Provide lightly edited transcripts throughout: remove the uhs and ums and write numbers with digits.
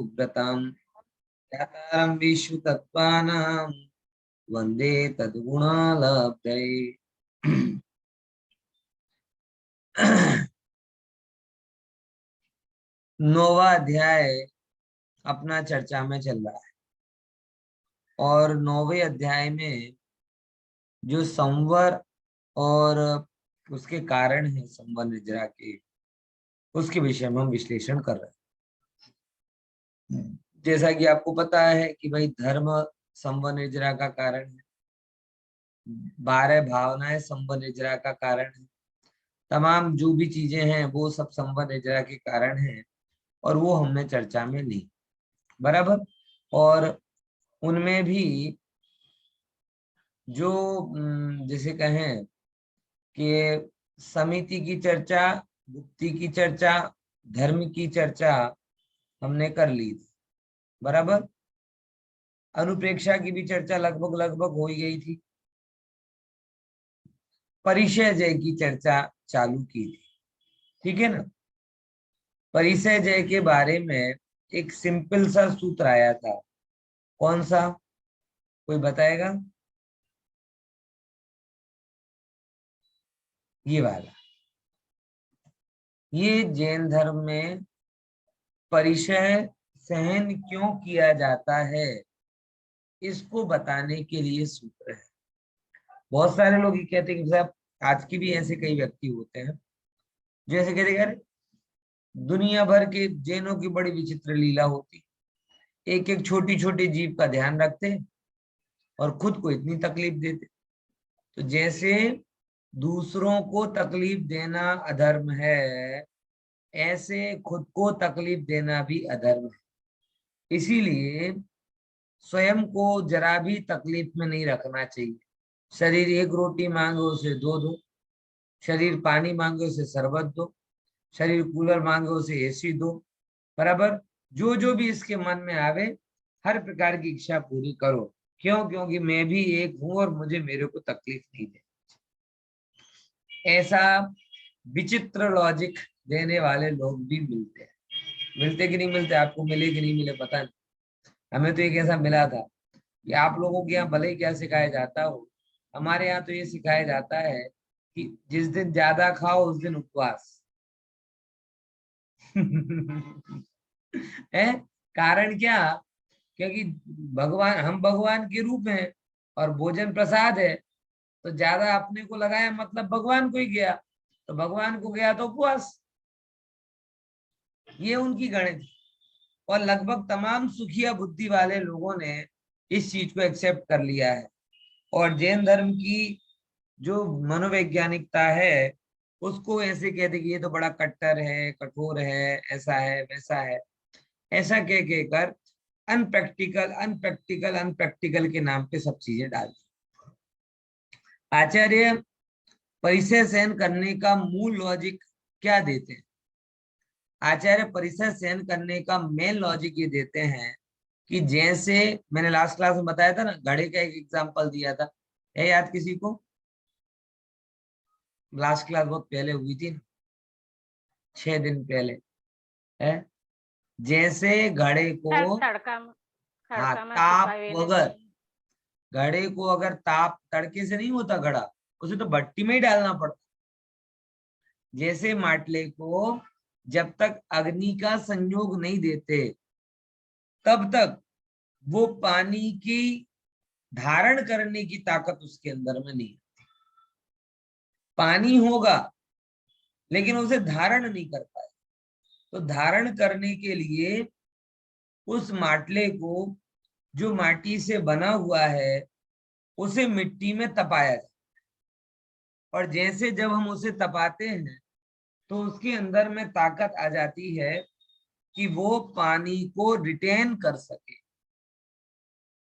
सुव्रताम् यातारं विश्वतत्त्वानां वंदे तद्गुणालब्धये। नौवां अध्याय अपना चर्चा में चल रहा है और 9वें अध्याय में जो संवर और उसके कारण है संवर निद्रा के, उसके विषय में हम विश्लेषण कर रहे हैं। जैसा कि आपको पता है कि भाई धर्म संवर निद्रा का कारण है, 12 भावनाएं संवर निद्रा का कारण है, तमाम जो भी चीजें हैं वो सब संवर निद्रा के कारण है और वो हमने चर्चा में ली बराबर। और उनमें भी जो जैसे कहें कि समिति की चर्चा, गुप्ती की चर्चा, धर्म की चर्चा हमने कर ली थी बराबर। अनुप्रेक्षा की भी चर्चा लगभग लगभग हो ही गई थी। परिचय जय की चर्चा चालू की थी, ठीक है ना। परिचय जय के बारे में एक सिंपल सा सूत्र आया था, कौन सा, कोई बताएगा? ये वाला, ये जैन धर्म में परिचय सहन क्यों किया जाता है इसको बताने के लिए सूत्र है। बहुत सारे लोग ये कहते हैं कि साहब आज की भी ऐसे कई व्यक्ति होते हैं जो ऐसे कहते हैं दुनिया भर के जैनों की बड़ी विचित्र लीला होती, एक एक छोटी छोटी जीव का ध्यान रखते और खुद को इतनी तकलीफ देते। तो जैसे दूसरों को तकलीफ देना अधर्म है, ऐसे खुद को तकलीफ देना भी अधर्म है। इसीलिए स्वयं को जरा भी तकलीफ में नहीं रखना चाहिए। शरीर एक रोटी मांगे उसे दो दो, शरीर पानी मांगे उसे शरबत दो, शरीर कूलर मांगे उसे एसी दो बराबर। जो भी इसके मन में आवे हर प्रकार की इच्छा पूरी करो। क्यों? क्योंकि मैं भी एक हूं और मुझे मेरे को तकलीफ नहीं दे। ऐसा विचित्र लॉजिक देने वाले लोग भी मिलते हैं। मिलते कि नहीं मिलते? आपको मिले कि नहीं मिले पता नहीं। हमें तो एक ऐसा मिला था कि आप लोगों के यहाँ भले ही क्या सिखाया जाता हो, हमारे यहाँ तो ये सिखाया जाता है कि जिस दिन ज्यादा खाओ उस दिन उपवास। है कारण क्या? क्योंकि भगवान, हम भगवान के रूप हैं और भोजन प्रसाद है, तो ज्यादा अपने को लगाया मतलब भगवान को ही गया, तो भगवान को गया तो उपवास। ये उनकी गणित। और लगभग तमाम सुखिया बुद्धि वाले लोगों ने इस चीज को एक्सेप्ट कर लिया है। और जैन धर्म की जो मनोवैज्ञानिकता है उसको ऐसे कहते कि ये तो बड़ा कट्टर है, कठोर है, ऐसा है वैसा है, ऐसा कह के कर अनप्रैक्टिकल अनप्रैक्टिकल अनप्रैक्टिकल के नाम पे सब चीजें डाल दी। आचार्य परिचय सहन करने का मूल लॉजिक क्या देते हैं? आचार्य परिचय सहन करने का मेन लॉजिक ये देते हैं कि जैसे मैंने लास्ट क्लास में बताया था ना, घड़े का एक एग्जांपल दिया था, है याद किसी को? लास्ट क्लास बहुत पहले हुई थी, 6 दिन पहले है। जैसे घड़े को तड़का हाँ तड़का में ताप सुकावे वगैरह, घड़े को अगर ताप तड़के से नहीं होता घड़ा, उसे तो भट्टी में ही डालना पड़ता। जैसे माटले को जब तक अग्नि का संयोग नहीं देते तब तक वो पानी की धारण करने की ताकत उसके अंदर में नहीं। पानी होगा लेकिन उसे धारण नहीं कर पाए। तो धारण करने के लिए उस माटले को, जो माटी से बना हुआ है, उसे मिट्टी में तपाया जाए। और जैसे जब हम उसे तपाते हैं तो उसके अंदर में ताकत आ जाती है कि वो पानी को रिटेन कर सके,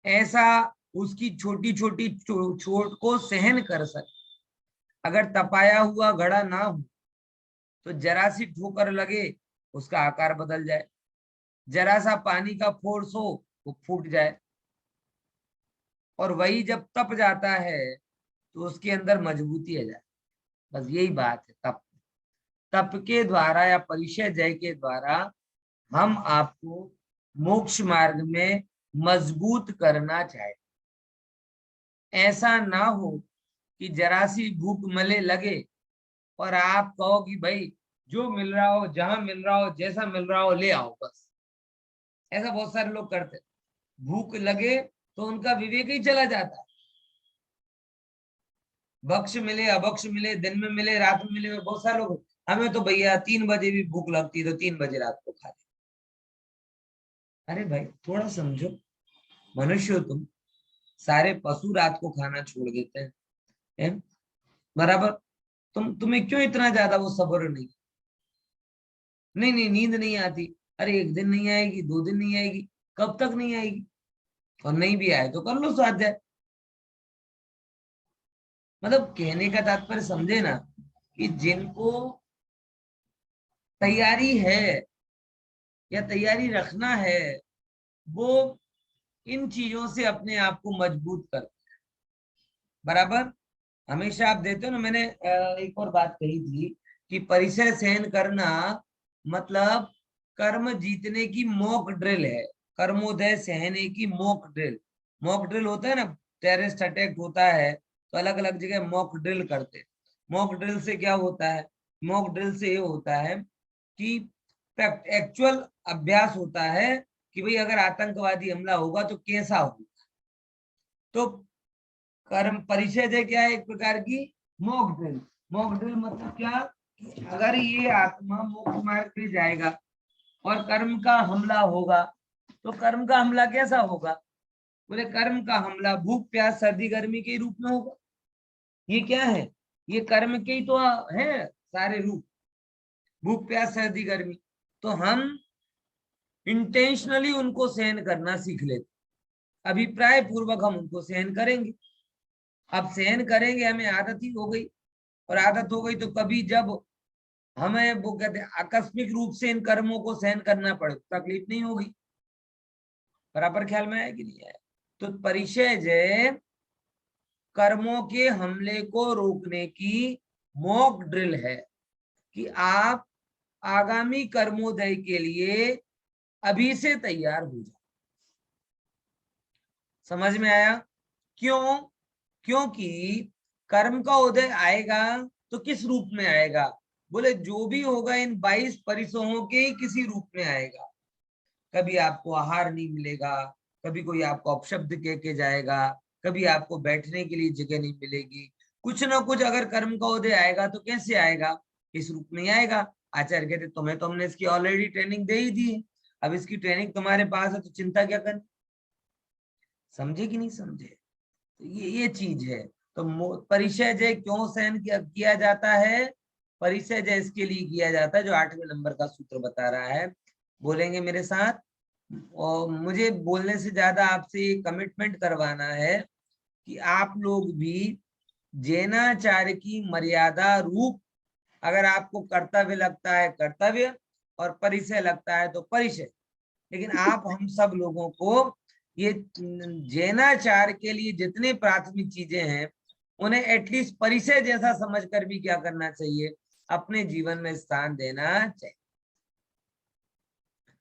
ऐसा उसकी छोटी छोटी चोट को सहन कर सके। अगर तपाया हुआ घड़ा ना हो तो जरा सी ठोकर लगे उसका आकार बदल जाए, जरा सा पानी का फोर्स हो वो फूट जाए। और वही जब तप जाता है तो उसके अंदर मजबूती आ जाए। बस यही बात है। तप, तप के द्वारा या परिचय जय के द्वारा हम आपको मोक्ष मार्ग में मजबूत करना चाहे। ऐसा ना हो कि जरा सी भूख मले लगे और आप कहो कि भाई जो मिल रहा हो, जहां मिल रहा हो, जैसा मिल रहा हो ले आओ बस। ऐसा बहुत सारे लोग करते हैं। भूख लगे तो उनका विवेक ही चला जाता है। बख्श मिले अबख्श मिले, दिन में मिले रात में मिले, बहुत सारे लोग, हमें तो भैया 3 बजे भी भूख लगती है तो 3 बजे रात को खा ले। अरे भाई थोड़ा समझो, मनुष्य हो तुम, सारे पशु रात को खाना छोड़ देते हैं, बराबर। तुम्हें क्यों इतना ज्यादा वो सब्र नहीं? नहीं नहीं नींद नहीं आती, अरे 1 दिन नहीं आएगी, 2 दिन नहीं आएगी, कब तक नहीं आएगी? और नहीं भी आए तो कर लो स्वाध्याय। मतलब कहने का तात्पर्य समझे ना, कि जिनको तैयारी है या तैयारी रखना है, वो इन चीजों से अपने आप को मजबूत करते हैं, बराबर। हमेशा आप देते हो ना, मैंने एक और बात कही थी कि परिचय सहन करना मतलब कर्म जीतने की मॉक ड्रिल है। कर्मोदय सहने की मॉक ड्रिल। मॉक ड्रिल होता है ना, टेररिस्ट अटैक होता है तो अलग अलग जगह मॉक ड्रिल करते हैं। मॉक ड्रिल से क्या होता है? मॉक ड्रिल से ये होता है कि एक्चुअल अभ्यास होता है कि भाई अगर आतंकवादी हमला होगा तो कैसा होगा। तो कर्म परिचय दे क्या है? एक प्रकार की मॉक ड्रिल। मॉक ड्रिल मतलब क्या? अगर ये आत्मा मोक्ष मार्ग पे जाएगा और कर्म का हमला होगा तो कर्म का हमला कैसा होगा? बोले कर्म का हमला भूख प्यास सर्दी गर्मी के रूप में होगा। ये क्या है? ये कर्म के ही तो है सारे रूप, भूख प्यास सर्दी गर्मी। तो हम इंटेंशनली उनको सहन करना सीख लेते, अभिप्राय पूर्वक हम उनको सहन करेंगे। अब सहन करेंगे, हमें आदत ही हो गई, और आदत हो गई तो कभी जब हमें वो कहते हैं आकस्मिक रूप से इन कर्मों को सहन करना पड़े तो तकलीफ नहीं होगी। बराबर ख्याल में आया कि नहीं आया? तो परिचय जय कर्मों के हमले को रोकने की मॉक ड्रिल है कि आप आगामी कर्मोदय के लिए अभी से तैयार हो जाओ। समझ में आया? क्यों? क्योंकि कर्म का उदय आएगा तो किस रूप में आएगा? बोले जो भी होगा इन 22 परिसरों के ही किसी रूप में आएगा। कभी आपको आहार नहीं मिलेगा, कभी कोई आपको अपशब्द कह के जाएगा, कभी आपको बैठने के लिए जगह नहीं मिलेगी। कुछ ना कुछ अगर कर्म का उदय आएगा तो कैसे आएगा? इस रूप में आएगा। आचार्य कहते तुम्हें तो हमने इसकी ऑलरेडी ट्रेनिंग दे ही दी है, अब इसकी ट्रेनिंग तुम्हारे पास है तो चिंता क्या करनी। समझे कि नहीं समझे? तो ये चीज है। तो परिचय जय क्यों सहन किया जाता है? परिचय जय इसके लिए किया जाता है जो 8वें नंबर का सूत्र बता रहा है। बोलेंगे मेरे साथ? और मुझे बोलने से ज्यादा आपसे कमिटमेंट करवाना है कि आप लोग भी जैनाचार्य की मर्यादा रूप, अगर आपको कर्तव्य लगता है कर्तव्य और परिचय लगता है तो परिचय, लेकिन आप हम सब लोगों को ये जैनाचार के लिए जितने प्राथमिक चीजें हैं उन्हें एटलीस्ट परिचय जैसा समझकर भी क्या करना चाहिए? अपने जीवन में स्थान देना चाहिए।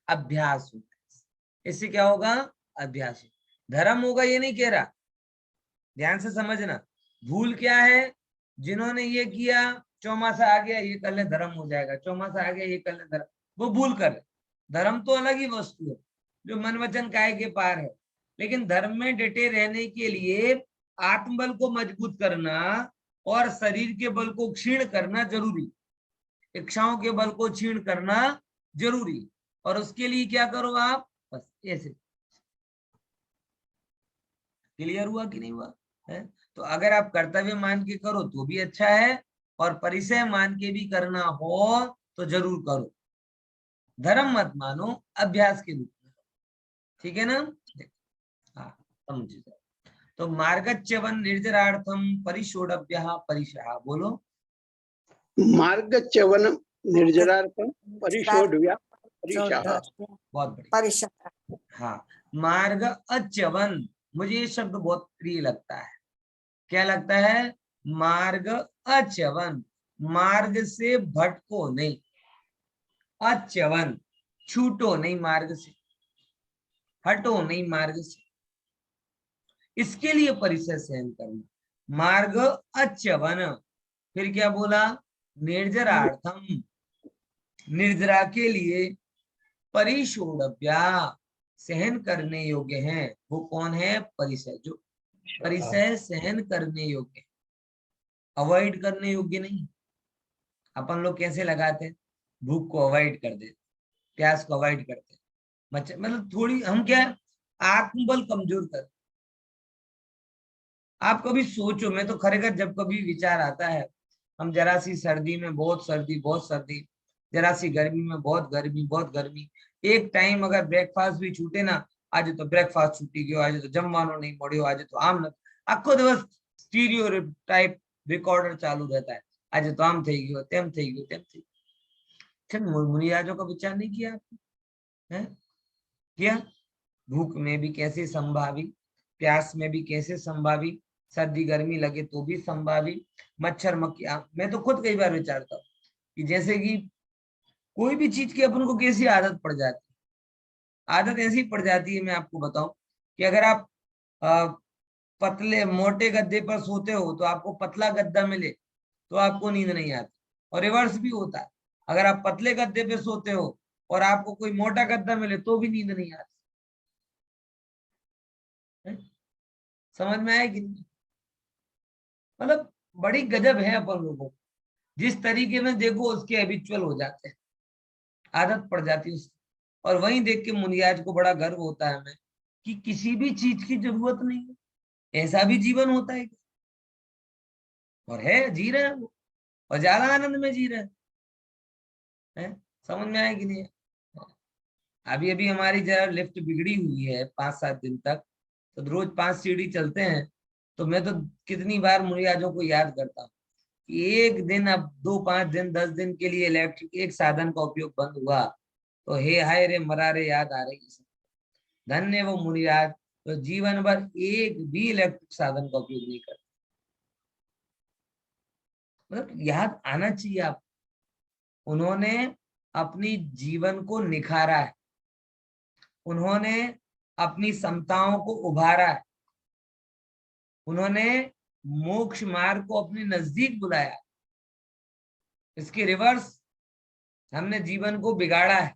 अभ्यास होगा, इससे क्या होगा? अभ्यास। धर्म होगा ये नहीं कह रहा, ध्यान से समझना। भूल क्या है? जिन्होंने ये किया, चौमासा आ गया ये कर ले धर्म हो जाएगा, चौमासा आ गया ये कर ले धर्म, वो भूल कर। धर्म तो अलग ही वस्तु है जो मन वचन काय के पार है। लेकिन धर्म में डटे रहने के लिए आत्मबल को मजबूत करना और शरीर के बल को क्षीण करना जरूरी, इच्छाओं के बल को क्षीण करना जरूरी। और उसके लिए क्या करो आप? बस ऐसे। क्लियर हुआ कि नहीं हुआ है? तो अगर आप कर्तव्य मान के करो तो भी अच्छा है, और परिचय मान के भी करना हो तो जरूर करो। धर्म मत मानो, अभ्यास के रूप में। ठीक है ना? हाँ समझ। तो मार्गच्यवन निर्जरार्थम परिशोडभ्य परिशः, बोलो। मार्गच्यवन निर्जरार्थम परिशोडभ्य परिशः। बहुत बढ़िया। हाँ, मार्ग अच्यवन, मुझे ये शब्द बहुत प्रिय लगता है। क्या लगता है? मार्ग अच्यवन, मार्ग से भटको नहीं, अच्यवन छूटो नहीं मार्ग से। हटो नहीं मार्ग से, इसके लिए परिसर सहन करना। मार्ग अच्यवन, फिर क्या बोला, निर्जरार्थम, निर्जरा के लिए परिशोधव्या, सहन करने योग्य है। वो कौन है, परिसर, जो परिसर सहन करने योग्य, अवॉइड करने योग्य नहीं। अपन लोग कैसे लगाते हैं, भूख को अवॉइड कर देते, प्यास को अवॉइड करते, मतलब थोड़ी हम क्या है, आत्मबल कमजोर कर। आप कभी सोचो, मैं तो खरेखर जब कभी विचार आता है, हम जरा सी सर्दी में बहुत सर्दी, बहुत सर्दी, जरा सी गर्मी में बहुत गर्मी, बहुत गर्मी, एक टाइम अगर ब्रेकफास्ट भी छूटे ना, आज तो ब्रेकफास्ट छूटी गयो, आज तो जमवानो नहीं मळ्यो, आज तो आम न, आखो दिवस स्टीरियो टाइप रिकॉर्डर चालू रहता है, आज तो आम થઈ ગયો, તેમ થઈ ગયો, તેમ થઈ गयो। मुनिराजों का विचार नहीं किया आपने, है किया? भूख में भी कैसे संभावी, प्यास में भी कैसे संभावी, सर्दी गर्मी लगे तो भी संभावी, मच्छर मक्खियां। मैं तो खुद कई बार विचारता हूँ कि जैसे कि कोई भी चीज की अपन को कैसी आदत पड़ जाती है, आदत ऐसी पड़ जाती है, मैं आपको बताऊं कि अगर आप पतले मोटे गद्दे पर सोते हो तो आपको पतला गद्दा मिले तो आपको नींद नहीं आती, और रिवर्स भी होता है, अगर आप पतले गद्दे पे सोते हो और आपको कोई मोटा गद्दा मिले तो भी नींद नहीं आती। समझ में आया कि नहीं? मतलब बड़ी गजब है अपन लोगों को, जिस तरीके में देखो उसके हैबिचुअल हो जाते हैं, आदत पड़ जाती है उसकी। और वहीं देख के मुनियाज को बड़ा गर्व होता है हमें कि किसी भी चीज की जरूरत नहीं है, ऐसा भी जीवन होता है, और है, जी रहे हैं वो, और ज्यादा आनंद में जी रहे हैं। समझ में आया कि नहीं? अभी अभी हमारी जरा लिफ्ट बिगड़ी हुई है 5-7 दिन तक, तो रोज 5 सीढ़ी चलते हैं, तो मैं तो कितनी बार मुनियाजों को याद करता हूँ कि एक दिन, अब 2-5 दिन 10 दिन के लिए इलेक्ट्रिक एक साधन का उपयोग बंद हुआ तो हे हाय रे मरा रे याद आ रही है। धन्य वो मुनिराज तो जीवन भर एक भी इलेक्ट्रिक साधन का उपयोग नहीं करते। मतलब याद आना चाहिए आप, उन्होंने अपनी जीवन को निखारा है, उन्होंने अपनी समताओं को उभारा है, उन्होंने मोक्ष मार्ग को अपने नजदीक बुलाया। इसके रिवर्स हमने जीवन को बिगाड़ा है,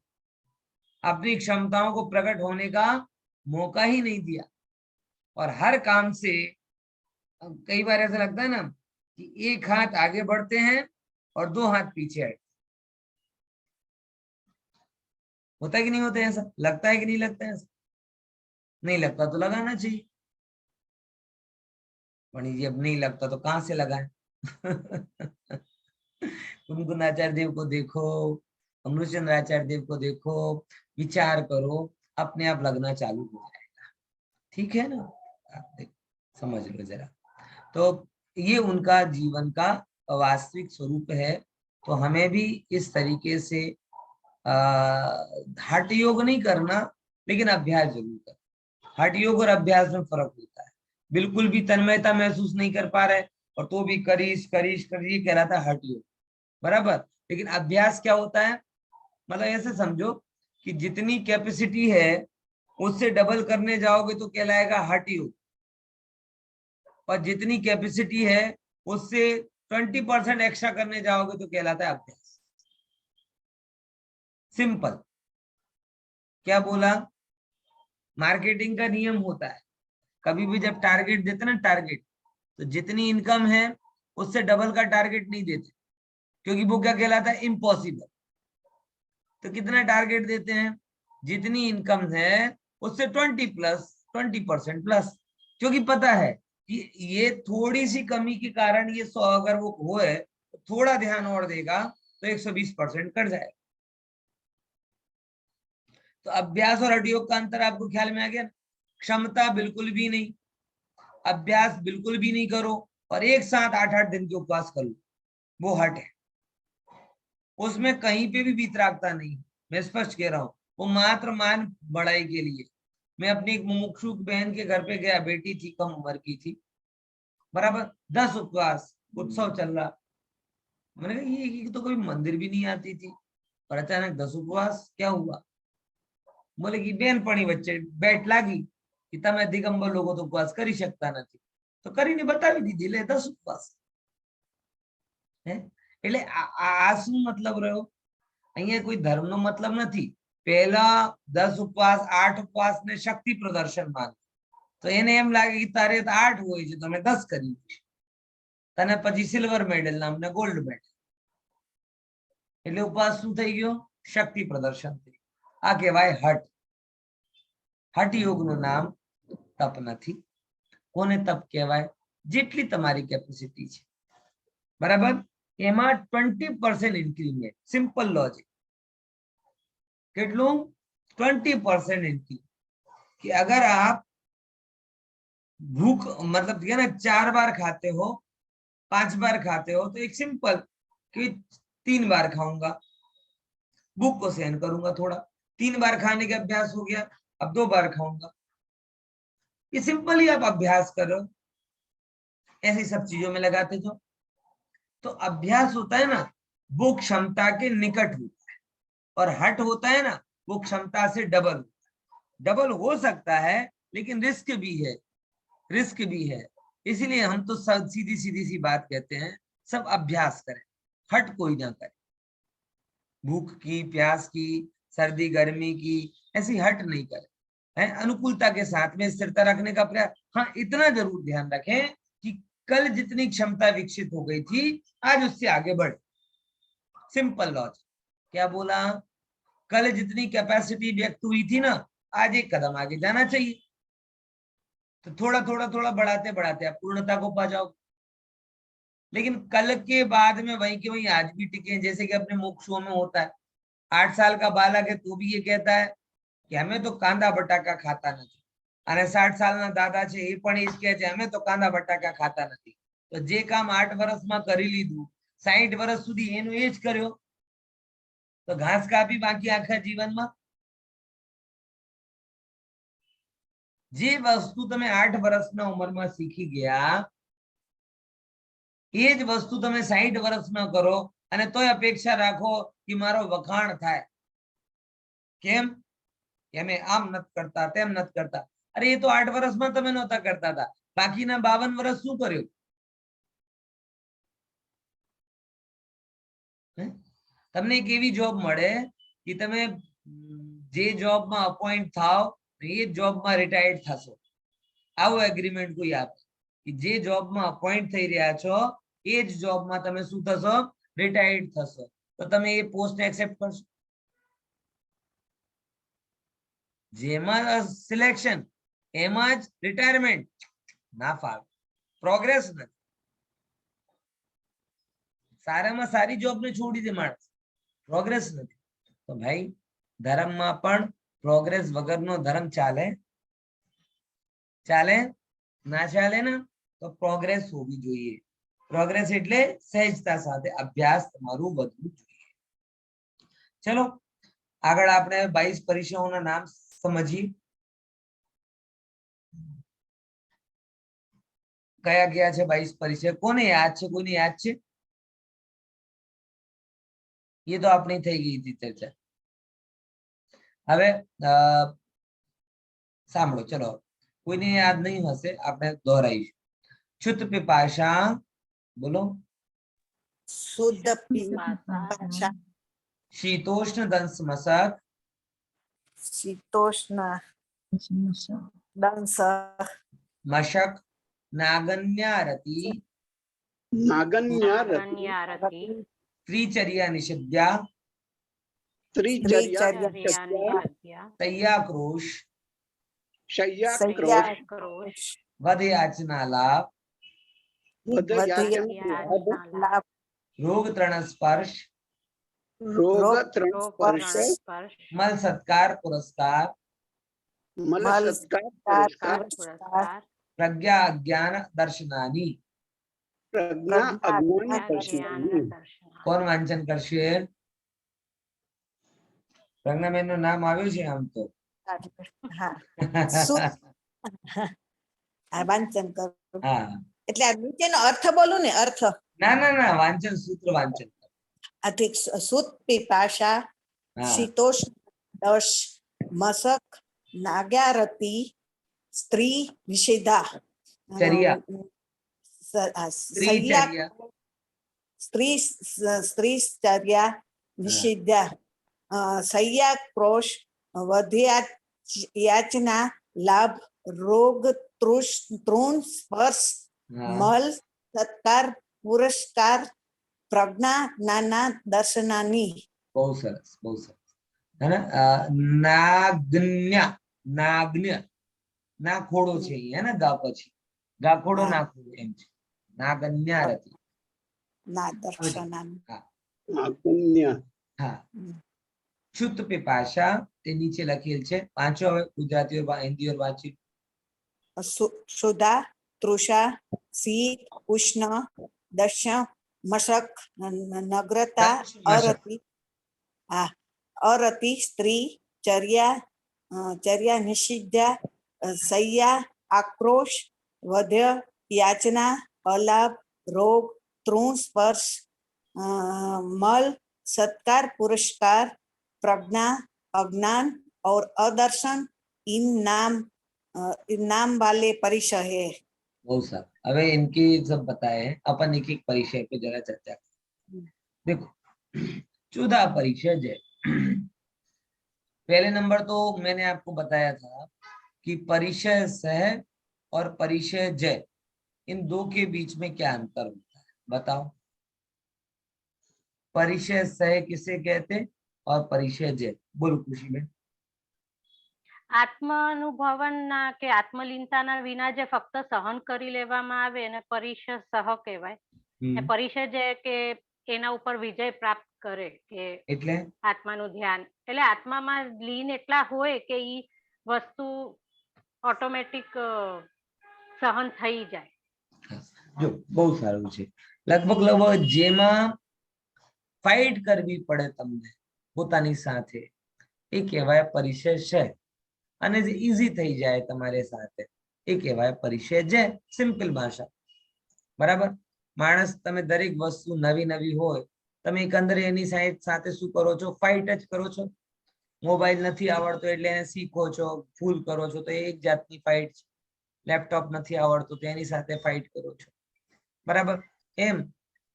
अपनी क्षमताओं को प्रकट होने का मौका ही नहीं दिया, और हर काम से कई बार ऐसा लगता है ना कि एक हाथ आगे बढ़ते हैं और 2 हाथ पीछे हटते। होता है कि नहीं होता है? ऐसा लगता है कि नहीं लगता है? ऐसा नहीं लगता तो लगाना चाहिए। मणि जी अब नहीं लगता तो कहां से लगाएं? कुमकुंदाचार्य देव को देखो, अमृतचंद्र आचार्य देव को देखो, विचार करो, अपने आप लगना चालू हो जाएगा। ठीक है ना? आप देखो, समझ लो जरा। तो ये उनका जीवन का वास्तविक स्वरूप है। तो हमें भी इस तरीके से हठ योग नहीं करना, लेकिन अभ्यास जरूर करना। हठ योग और अभ्यास में फर्क होता है। बिल्कुल भी तन्मयता महसूस नहीं कर पा रहे और तो भी करीश करीश करिए कहलाता है हठ योग, बराबर। लेकिन अभ्यास क्या होता है, मतलब ऐसे समझो कि जितनी कैपेसिटी है उससे डबल करने जाओगे तो कहलाएगा हठ योग, और जितनी कैपेसिटी है उससे 20% एक्स्ट्रा करने जाओगे तो कहलाता है अभ्यास। सिंपल। क्या बोला? मार्केटिंग का नियम होता है, कभी भी जब टारगेट देते ना, टारगेट, तो जितनी इनकम है उससे डबल का टारगेट नहीं देते, क्योंकि वो क्या कहलाता है, इम्पॉसिबल। तो कितना टारगेट देते हैं, जितनी इनकम है उससे 20% प्लस, क्योंकि पता है कि ये थोड़ी सी कमी के कारण ये 100 अगर वो हो है तो थोड़ा ध्यान और देगा तो 120% कट जाएगा। तो अभ्यास और हठ योग का अंतर आपको ख्याल में आ गया? क्षमता बिल्कुल भी नहीं, अभ्यास बिल्कुल भी नहीं करो, और एक साथ 8-8 दिन के उपवास कर लो, वो हठ है। उसमें कहीं पे भी वीतरागता नहीं, मैं स्पष्ट कह रहा हूँ, वो मात्र मान बढ़ाई के लिए। मैं अपनी एक मुमुक्षु बहन के घर पे गया, बेटी थी, कम उम्र की थी, बराबर 10 उपवास, उत्सव चल रहा। मैंने कहा ये तो कोई मंदिर भी नहीं आती थी, और अचानक 10 उपवास, क्या हुआ? બોલે કે બેનપણી વચ્ચે બેટ લાગી કે તમે દિગંબર લોકો તો ઉપવાસ કરી શકતા નથી, તો કરીને બતાવી દીધી, એટલે 10 ઉપવાસ. એટલે આ શું મતલબ રહ્યો? અહીંયા કોઈ ધર્મનો મતલબ નથી. પહેલા 10 ઉપવાસ 8 ઉપવાસ ને શક્તિ પ્રદર્શન માને, તો એને એમ લાગે કે તારે 8 હોય છે, તમે 10 કરી, તને પછી સિલ્વર મેડલ ના અમને ગોલ્ડ મેડલ. એટલે ઉપવાસ શું થઈ ગયો? શક્તિ પ્રદર્શન થઈ. આ કહેવાય હઠ. હઠ યોગ નું નામ તપ નથી. કોને તપ કહેવાય? જેટલી તમારી કેપેસિટી છે, બરાબર, એમાં 20% ઇન્ક્રીમેન્ટ. Simple logic. કેટલું? 20% इंक्रीमेंट. कि अगर आप भूख मतलब ये ना 4 बार खाते हो, 5 बार खाते हो, तो एक सिंपल कि 3 बार खाऊंगा, भूख को सहन करूंगा थोड़ा, 3 बार खाने का अभ्यास हो गया, अब 2 बार खाऊंगा. ये सिंपल ही आप अभ्यास करो, ऐसी सब चीजों में लगाते जाओ. तो अभ्यास होता है ना, वो क्षमता के निकट होता है, और हट होता है ना, वो क्षमता से डबल. डबल हो सकता है, लेकिन रिस्क भी है, रिस्क भी है. इसीलिए हम तो सीधी सीधी सी बात कहते हैं, सब अभ्यास करें, हट कोई ना करे. भूख की, प्यास की, सर्दी गर्मी की, ऐसी हट नहीं करे. है अनुकूलता के साथ में स्थिरता रखने का प्रयास. हाँ, इतना जरूर ध्यान रखें कि कल जितनी क्षमता विकसित हो गई थी, आज उससे आगे बढ़े. Simple logic. क्या बोला? कल जितनी कैपेसिटी व्यक्त हुई थी ना, आज एक कदम आगे जाना चाहिए. तो थोड़ा थोड़ा थोड़ा बढ़ाते बढ़ाते आप पूर्णता को पा जाओ. लेकिन कल के बाद में वहीं के वहीं आज भी टिके. जैसे कि अपने मोक्षों में होता है, 8 साल का बालक है तो भी ये कहता है कि हमें तो कांदा बटाका खाता नहीं, અને 60 સાલના દાદા છે એ પણ એ જ કહે છે અમે તો કાંદા બટાકા ખાતા નથી. તો જે કામ 8 વર્ષમાં કરી લીધું, 60 વર્ષ સુધી એનું એ જ કર્યો, તો ઘાસ કાપી બાકી આખા જીવનમાં. જે વસ્તુ તમે 8 વર્ષના ઉંમરમાં શીખી ગયા, એ જ વસ્તુ તમે 60 વર્ષમાં કરો, અને તોય અપેક્ષા રાખો કે મારો વખાણ થાય. કેમ? કે અમે આમ નથી કરતા, તેમ નથી કરતા. अरे ये तो 8 वर्ष में તમે નહોતા કરતા હતા, બાકીના 52 વર્ષ શું કર્યું? તમને એક એવી જોબ મળે કે તમે જે જોબમાં અપોઇન્ટ થાવ, એ જોબમાં રિટાયર્ડ થશો. આવો એગ્રીમેન્ટ કોઈ આપે કે જે જોબમાં અપોઇન્ટ થઈ રહ્યા છો, એ જ જોબમાં તમે શું થશો? રિટાયર્ડ થશો. તો તમે એ પોસ્ટ એક્સેપ્ટ કરશો? જેમાં સિલેક્શન, એમાં જ રિટાયરમેન્ટ ના ફાવે. પ્રોગ્રેસ નથી. સારામાં સારી જોબ ને છોડી દે માણસ, પ્રોગ્રેસ નથી. તો ભાઈ, ધર્મમાં પણ પ્રોગ્રેસ વગરનો ધર્મ ચાલે? ચાલે? ના ચાલે ને? તો પ્રોગ્રેસ હોવી જોઈએ. પ્રોગ્રેસ એટલે સહેજતા સાથે અભ્યાસ તમારું વધવું જોઈએ. ચલો આગળ આપણે 22 પરીક્ષાઓના નામ સમજીએ. કયા ગયા છે 22 પરીક્ષા? કોને યાદ છે? કોઈને યાદ છે? ये तो अपनी થઈ ગઈ હતી ચર્ચા. હવે સાંભળો, ચલો, કોઈને યાદ નહીં હશે, આપણે દોહરાઈશું. શુદ્ધ पिपाशा, બોલો. शुद्ध पिपाशा, शीतोष्ण दंश मशक, शीतोष्ण दंश मशक, नागन्यारति, नागन्यारति, त्रिचर्या निषिद्या, त्रिचर्या, तय्याक्रोश, शय्याक्रोश, वधयाचनालाप, वधयाचनालाप, रोग तृण स्पर्श, रोग तृण स्पर्श, मल सत्कार पुरस्कार, मल सत्कार पुरस्कार, प्रज्ञा अज्ञान दर्शनानि. प्रज्ञा अज्ञान दर्शनानि. કોણ વાંચન કરશે? પ્રજ્ઞાબેન નું નામ આવ્યું છે આમ તો. વાંચન કરું. હા, એટલે આ નીચેનો અર્થ બોલું ને? અર્થ ના ના ના, વાંચન સૂત્ર વાંચન. અધિક સુત पिपाशा, शीतोष्ण दंश मशक नाग्यारती स्त्री निषेधा चर्या सय्या चर्या स्त्री चर्या निषेधा सय्या क्रोश वध्या याचना लाभ रोग तृण स्पर्श हाँ मल सत्कार पुरस्कार प्रज्ञा ज्ञाना दर्शनानी बहुत सरस है ना नाग्न्या नाग्न्य નાખોડો છે હે ને ગા પછી ગાખોડો નાખોડો એમ છે નાગન્યારતી ના દર્શનાની અગુણ્ય હા શુદ્ધ पिपाशा તે નીચે લખેલ છે પાંચો હવે ગુજરાતી और हिंदी और वांची सुधा तृषा शीत उष्ण दश मशक नग्रता अरति अरति स्त्री चर्या चर्या निषिद्धा सय्या आक्रोश वध्य याचना अलाभ रोग तृण स्पर्श मल सत्कार पुरस्कार प्रज्ञा अज्ञान और अदर्शन इन नाम वाले परिचय है। बहुत सारा अबे इनकी सब बताए हैं अपन एक एक परिचय पे जरा चर्चा करें। देखो 14 परिचय जय पहले नंबर तो मैंने आपको बताया था कि परिचय सह और परिचय जय इन दो के बीच में क्या अंतर होता है बताओ। परिचय सह किसे कहते और परिचय जय बोलो खुशी में। આત્માનુભવનના કે આત્મલીનતાના વિના જે ફક્ત સહન કરી લેવામાં આવે એને પરિચય સહ કહેવાય ને પરિચય જે કે એના ઉપર વિજય પ્રાપ્ત કરે કે એટલે આત્માનું ધ્યાન એટલે આત્મામાં લીન એટલા હોય કે ઈ વસ્તુ ઓટોમેટિક સહન થઈ જાય। જો બહુ સારું છે લગભગ જેમાં ફાઇટ કરવી પડે તમને પોતાની સાથે એ કહેવાય પરિચય છે અને જે ઈઝી થઈ જાય તમારે સાથે એ કહેવાય પરિચય જય સિમ્પલ ભાષા બરાબર। માણસ તમે દરેક વસ્તુ નવી નવી હોય તમે એકંદરે એની સાથે શું કરો છો ફાઇટ જ કરો છો। મોબાઈલ નથી આવડતો એટલે એને શીખો છો ફૂલ કરો છો તો એ એક જાતની ફાઇટ છે। લેપટોપ નથી આવડતું તો એની સાથે ફાઇટ કરો છો બરાબર। એમ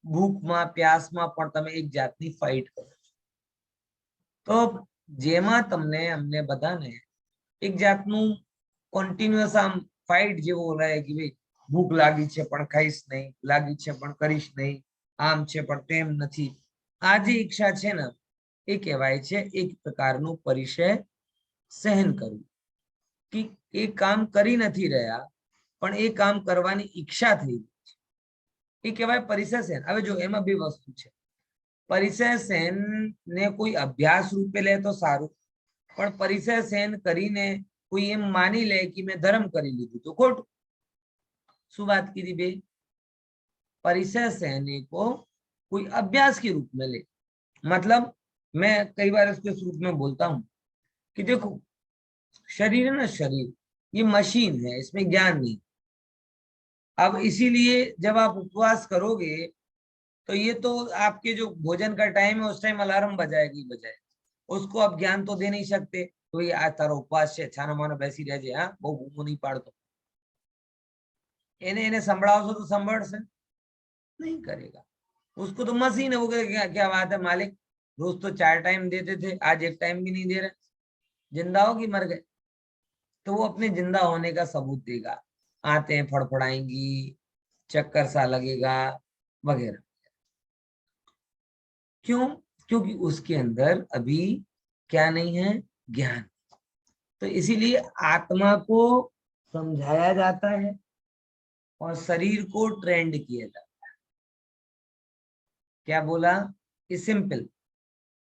ભૂખમાં પ્યાસમાં પણ તમે એક જાતની ફાઇટ કરો છો। તો જેમાં તમને અમને બધાને એક જાતનું કોન્ટિન્યુઅસ આમ ફાઇટ જેવો રહે કે ભાઈ ભૂખ લાગી છે પણ ખાઈશ નહીં લાગી છે પણ કરીશ નહીં આમ છે પણ તેમ નથી આ જે ઈચ્છા છે ને એ કહેવાય છે એક પ્રકારનું પરિચય સહન કરવું કે એ કામ કરી નથી રહ્યા પણ એ કામ કરવાની ઈચ્છા થઈ ગઈ છે એ કહેવાય પરિચય સહન। હવે જો એમાં બે વસ્તુ છે પરિચય સહન ને કોઈ અભ્યાસ રૂપે લે તો સારું પણ પરિચય સહન કરીને कोई एम मानी ले कि मैं धर्म करी लीधु तो खोटू। शू बात की थी बे परिचय सहने को कोई अभ्यास के रूप में ले मतलब मैं कई बार इसके रूप में बोलता हूं कि देखो शरीर है ना शरीर ये मशीन है इसमें ज्ञान नहीं। अब इसीलिए जब आप उपवास करोगे तो ये तो आपके जो भोजन का टाइम है उस टाइम अलार्म बजाएगी उसको आप ज्ञान तो दे नहीं सकते तो ये आ तारो उपवास है छानो मानो बैसी रहे हाँ बहु बूमो नहीं पाड़तो एने संभळावशो तो संभळशे नहीं करेगा उसको तो मशीन है वो क्या बात है मालिक रोज तो 4 टाइम देते थे आज 1 टाइम भी नहीं दे रहे जिंदा हो कि मर गए तो वो अपने जिंदा होने का सबूत देगा आते हैं फड़फड़ाएंगी चक्कर सा लगेगा वगैरह क्यों क्योंकि उसके अंदर अभी क्या नहीं है ज्ञान। तो इसीलिए आत्मा को समझाया जाता है और शरीर को ट्रेंड किया जाता है। क्या बोला ये सिंपल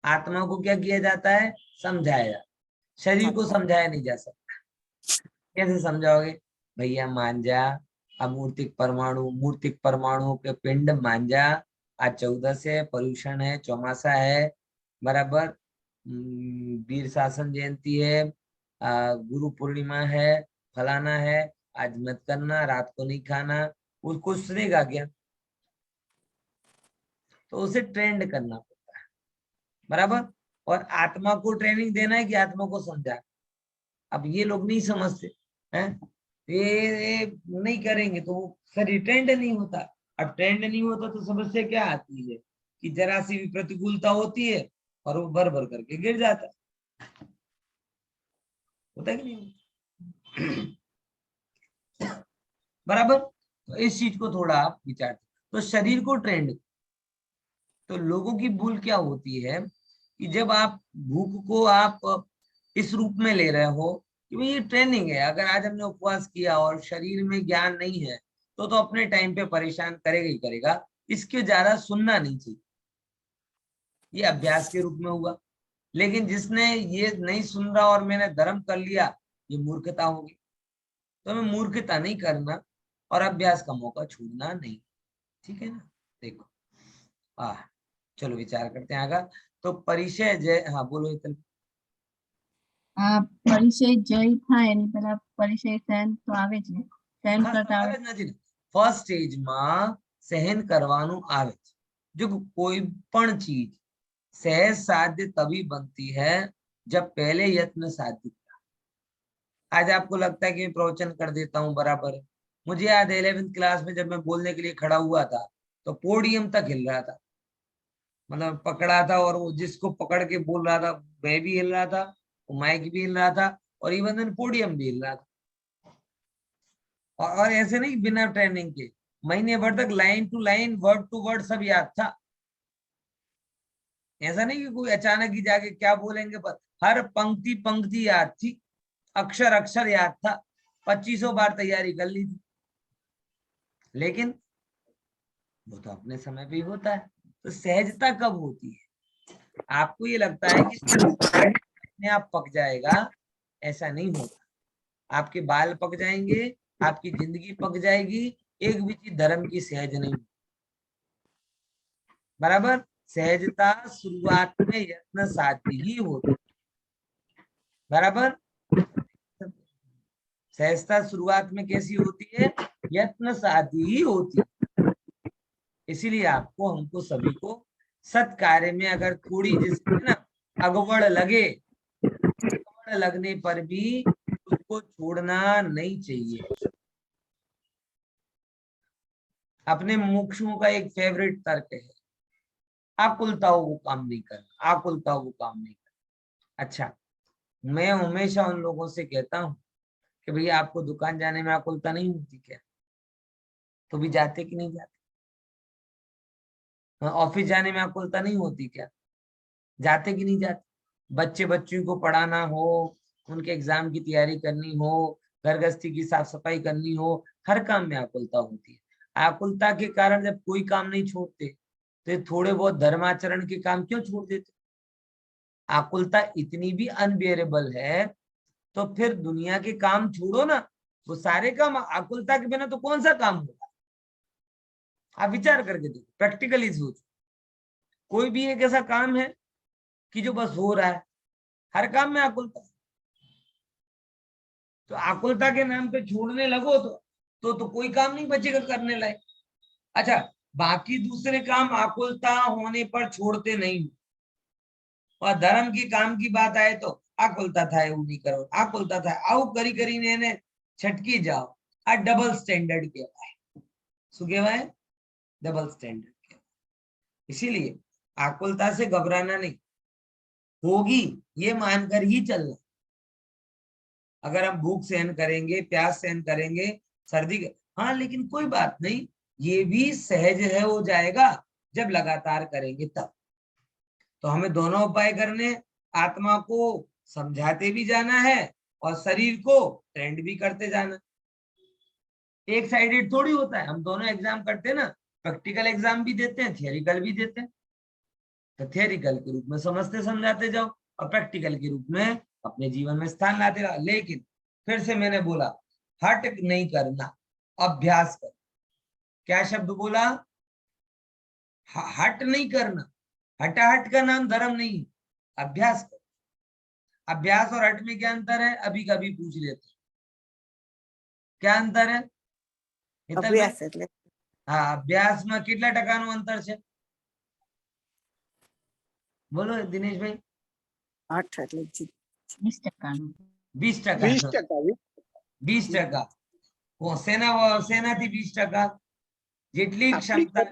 आत्मा को क्या किया जाता है समझाया जाता शरीर को समझाया नहीं जा सकता। कैसे समझाओगे भैया मान जा अमूर्तिक परमाणु के पिंड मान जा आज 14 है पोल्यूशन है चौमासा है बराबर वीर शासन जयंती है गुरु पूर्णिमा है फलाना है आज मत करना रात को नहीं खाना उसको सुनेगा क्या तो उसे ट्रेंड करना पड़ता है बराबर। और आत्मा को ट्रेनिंग देना है कि आत्मा को समझा अब ये लोग नहीं समझते हैं, ये नहीं करेंगे तो वो शरीर ट्रेंड नहीं होता। अब ट्रेंड नहीं होता तो समस्या क्या आती है कि जरा सी भी प्रतिकूलता होती है और वो भर भर करके गिर जाता है। होता है कि नहीं? बराबर। तो इस चीज को थोड़ा आप विचार, तो शरीर को ट्रेंड, तो लोगों की भूल क्या होती है कि जब आप भूख को आप इस रूप में ले रहे हो कि भाई ये ट्रेनिंग है, अगर आज हमने उपवास किया और शरीर में ज्ञान नहीं है तो अपने टाइम पे परेशान करेगा ही करेगा, इसके ज्यादा सुनना नहीं चाहिए, ये अभ्यास के रूप में हुआ। लेकिन जिसने ये नहीं सुन रहा और मैंने धर्म कर लिया, ये मूर्खता होगी। तो हमें मूर्खता नहीं करना और अभ्यास का मौका छोड़ना नहीं, ठीक है ना। देखो चलो विचार करते हैं आगे। तो परिचय जय, हाँ बोलो इतने। પરિચય જય થાય એની પહેલા પરિચય સહન તો આવે જ ને, સહન હા કરતા સવાલ આવે. જ નથી ને, ફર્સ્ટ સ્ટેજમાં સહન કરવાનું આવે છે। જો કોઈ પણ ચીज सहज साध्य तभी बनती है जब पहले यत्न साध्य। आज आपको लगता है कि मैं प्रवचन कर देता हूँ, बराबर है। मुझे याद है 11वीं क्लास में जब मैं बोलने के लिए खड़ा हुआ था तो पोडियम तक हिल रहा था, मतलब पकड़ा था, और वो जिसको पकड़ के बोल रहा था मैं भी हिल रहा था, वो माइक भी हिल रहा था, और इवन पोडियम भी हिल रहा था। और ऐसे नहीं बिना ट्रेनिंग के, महीने भर तक line to line word to word सब याद था। ऐसा नहीं कि कोई अचानक ही जाके क्या बोलेंगे, पर हर पंक्ति पंक्ति याद थी, अक्षर अक्षर याद था, 2500 बार तैयारी कर ली थी। लेकिन वो तो अपने समय पे ही होता है। तो सहजता कब होती है? आपको ये लगता है कि अपने आप पक जाएगा, ऐसा नहीं होता। आपके बाल पक जाएंगे, आपकी जिंदगी पक जाएगी, एक भी चीज धर्म की सहज नहीं। बराबर। सहजता शुरुआत में यत्न साध्य ही होती, बराबर। सहजता शुरुआत में कैसी होती है? यत्न साध्य ही होती। इसीलिए आपको, हमको सभी को सत कार्य में अगर थोड़ी जिसमें ना अगवड़ लगे, अगवड़ लगने पर भी उसको छोड़ना नहीं चाहिए। अपने मुमुक्षुओं का एक फेवरेट तर्क है, आकुलता हो वो काम नहीं करना, आकुलता हो वो काम नहीं करना। अच्छा, मैं हमेशा उन लोगों से कहता हूँ कि भैया आपको दुकान जाने में आकुलता नहीं होती क्या? तो भी जाते कि नहीं जाते? ऑफिस जाने में आकुलता नहीं होती क्या? जाते कि नहीं जाते? बच्चे बच्चियों को पढ़ाना हो, उनके एग्जाम की तैयारी करनी हो, घर गृहस्थी की साफ सफाई करनी हो, हर काम में आकुलता होती है। आकुलता के कारण जब कोई काम नहीं छोड़ते तो थोड़े बहुत धर्माचरण के काम क्यों छोड़ देते? आकुलता इतनी भी अनबियरेबल है तो फिर दुनिया के काम छोड़ो ना, वो सारे काम आकुलता के बिना तो कौन सा काम होगा? आप विचार करके देखो, प्रैक्टिकली सोचो। कोई भी एक ऐसा काम है कि जो बस हो रहा है? हर काम में आकुलता। तो आकुलता के नाम पे छोड़ने लगो तो कोई काम नहीं बचेगा करने लायक। अच्छा, बाकी दूसरे काम आकुलता होने पर छोड़ते नहीं, और धर्म के काम की बात आए तो आकुलता था वो नहीं करो, आकुलता था आउ करी करी ने छटकी जाओ। आ डबल स्टैंडर्ड कहवाय। શું કહેવાય? Double standard. इसीलिए आकुलता से घबराना नहीं, होगी ये मानकर ही चलना। अगर हम भूख सहन करेंगे, प्यास सहन करेंगे, सर्दी, हाँ लेकिन कोई बात नहीं, ये भी सहज है, हो जाएगा जब लगातार करेंगे तब। तो हमें दोनों उपाय करने, आत्मा को समझाते भी जाना है और शरीर को ट्रेंड भी करते जाना। एक साइडेड थोड़ी होता है। हम दोनों एग्जाम करते हैं ना, प्रैक्टिकल एग्जाम भी देते हैं, थियोरिकल भी देते हैं। तो थियोरिकल के रूप में समझते समझाते जाओ और प्रैक्टिकल के रूप में अपने जीवन में स्थान लाते रहो। लेकिन फिर से मैंने बोला, हट नहीं करना, अभ्यास कर। क्या शब्द बोला? हट नहीं करना। हटाहट का नाम धर्म नहीं, अभ्यास कर। अभ्यास और हट में क्या अंतर है? अभी कभी पूछ लेते, क्या अंतर है? અભ્યાસ એટલે हाँ, अभ्यास में કેટલા ટકાનું અંતર છે? બોલો દિનેશભાઈ। 8 એટલે 20%. 20%. 20%. શેનાથી 20%? જેટલી ક્ષમતા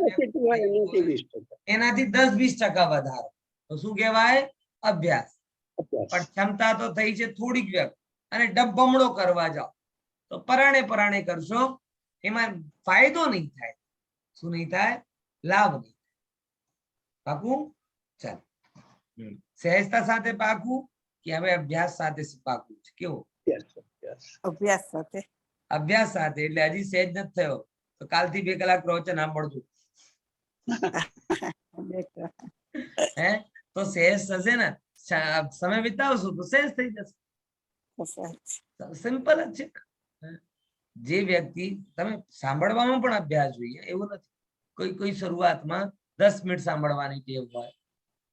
એનાથી 10-20% વધારો તો શું કહેવાય? અભ્યાસ. પણ ક્ષમતા તો થઈ છે થોડીક વ્યક્ત અને ડબ્બમણો કરવા જાઓ તો પરાણે કરશો, એમાં ફાયદો નહીં થાય. શું નહીં થાય? લાભ નહીં. પાકું? ચાલ, સહેજતા સાથે પાકું કે હવે અભ્યાસ સાથે પાકું છે? કેવો? અભ્યાસ સાથે. અભ્યાસ સાથે એટલે હજી સહેજ નથી થયો તો કાલથી 2 કલાક પ્રવચન સાંભળતું. હે તો સહેજ થશે ને, સમય વિતાવશું તો સહેજ થઈ જશે. સિમ્પલ જ છે. જે વ્યક્તિ તમે સાંભળવામાં પણ અભ્યાસ જોઈએ એવું નથી. કોઈ શરૂઆતમાં 10 મિનિટ સાંભળવાની ટેવ હોય,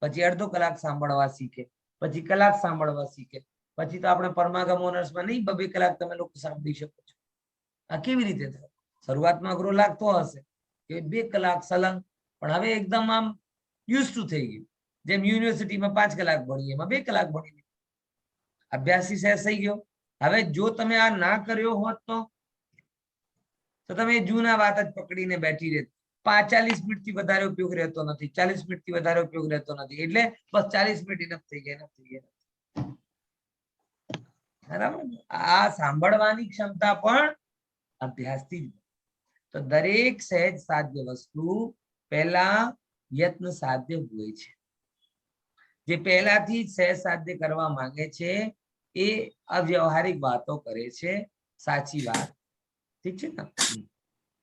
પછી અડધો કલાક સાંભળવા શીખે, પછી કલાક સાંભળવા શીખે, પછી તો આપણે પરમાગમ ઓનર્સમાં નહીં 2 કલાક તમે લોકો સાંભળી શકો છો. આ કેવી રીતે થાય? શરૂઆતમાં અઘરો લાગતો હશે કે 2 કલાક સલંગ, પણ હવે એકદમ આમ યુઝ ટુ થઈ ગયું. જેમ યુનિવર્સિટીમાં 5 કલાક ભણીએ એમાં 2 કલાક ભણીએ. અભ્યાસી સહેજ થઈ ગયો. હવે જો તમે આ ના કર્યો હોત તો તમે જૂના વાત જ પકડીને બેઠી રહેત. 40 મિનિટથી વધારે ઉપયોગ રહેતો નથી, 40 મિનિટથી વધારે ઉપયોગ રહેતો નથી, એટલે બસ 40 મિનિટ ઇનફ થઈ ગયા. બરાબર? આ સાંભળવાની ક્ષમતા પણ અભ્યાસથી જ. તો દરેક સહેજ સાધ્ય વસ્તુ પહેલા યત્ન સાધ્ય હોય છે. જે પહેલાથી સહેજ સાધ્ય કરવા માંગે છે એ અવ્યવહારિક વાતો કરે છે, સાચી વાત. ઠીક છે ને?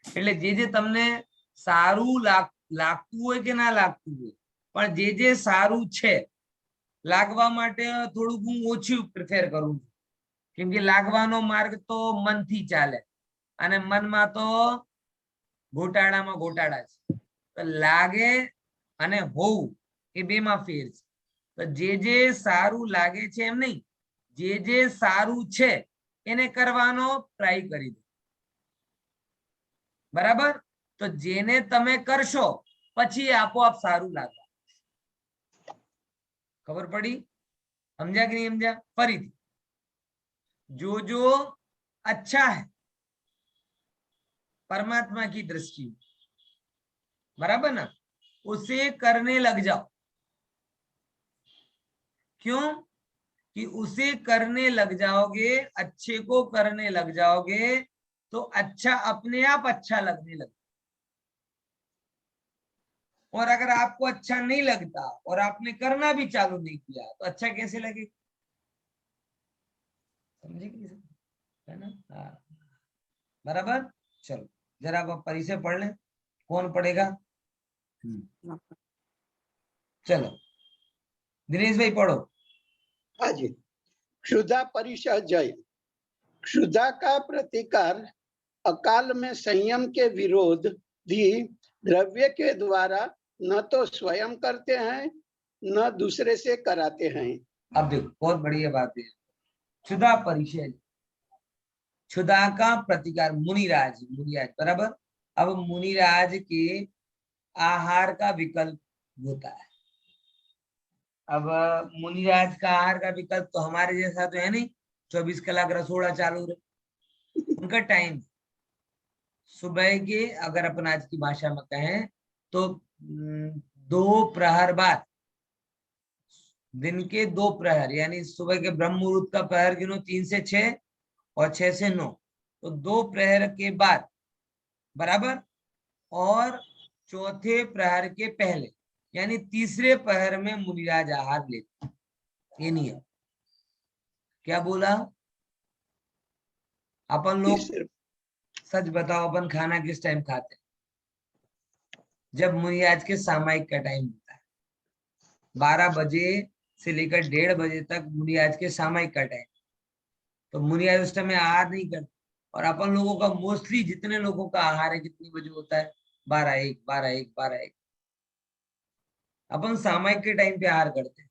એટલે જે તમને સારું લાગતું હોય કે ના લાગતું હોય, પણ જે સારું છે લાગવા માટે થોડુંક હું ઓછું પ્રિફેર કરું છું. કેમ કે લાગવાનો માર્ગ તો મનથી ચાલે અને મનમાં તો ગોટાળામાં ગોટાળા છે. તો લાગે અને હોવું એ બેમાં ફેર છે. તો જે સારું લાગે છે એમ નહીં, જે સારું છે એને કરવાનો ટ્રાય કરી દો. બરાબર? તો જેને તમે કરશો પછી આપોઆપ સારું લાગે. ખબર પડી? સમજ્યા કે નહીં સમજ્યા? ફરીથી, जो अच्छा है परमात्मा की दृष्टि में, बराबर ना, उसे करने लग जाओ. क्यों? कि उसे करने लग जाओगे, अच्छे को करने लग जाओगे तो अच्छा अपने आप अच्छा लगने लगेगा. और अगर आपको अच्छा नहीं लगता और आपने करना भी चालू नहीं किया तो अच्छा कैसे लगेगा? समझे कि नहीं? है ना? हाँ, बराबर. चलो जरा आप परिचय पढ़ लें. कौन पढ़ेगा? चलो दिनेश भाई पढ़ो. हाँ जी. क्षुधा परिचय जय. क्षुधा का प्रतिकार अकाल में संयम के विरोध भी द्रव्य के द्वारा न तो स्वयं करते हैं न दूसरे से कराते हैं. अब देखो बहुत बढ़िया बात है. क्षुधा परिचय, क्षुधा का प्रतिकार. मुनिराज बराबर. अब मुनिराज के आहार का विकल्प होता है. अब मुनिराज का आहार का विकल्प तो हमारे जैसा तो है नहीं 24 कलाक रसोड़ा चालू रहे. उनका टाइम सुबह के, अगर अपन आज की भाषा में कहें तो 2 प्रहर बाद, दिन के 2 प्रहर, यानी सुबह के ब्रह्म मुहूर्त का प्रहर गिनो 3 से 6 और 6 से 9, तो 2 प्रहर के बाद, बराबर, और चौथे प्रहर के पहले, यानी तीसरे प्रहर में मुनिराज आहार लेते. ये नहीं है. क्या बोला? अपन लोग सच बताओ, अपन खाना किस टाइम खाते हैं? जब मुनिराज के सामायिक का टाइम होता है. 12 बजे से लेकर 1:30 बजे तक मुनिराज के सामायिक का टाइम. तो मुनिराज उस टाइम में आहार नहीं करते. और अपन लोगों का मोस्टली जितने लोगों का आहार है कितनी बजे होता है? 12-1. अपन सामायिक के टाइम पे आहार करते हैं.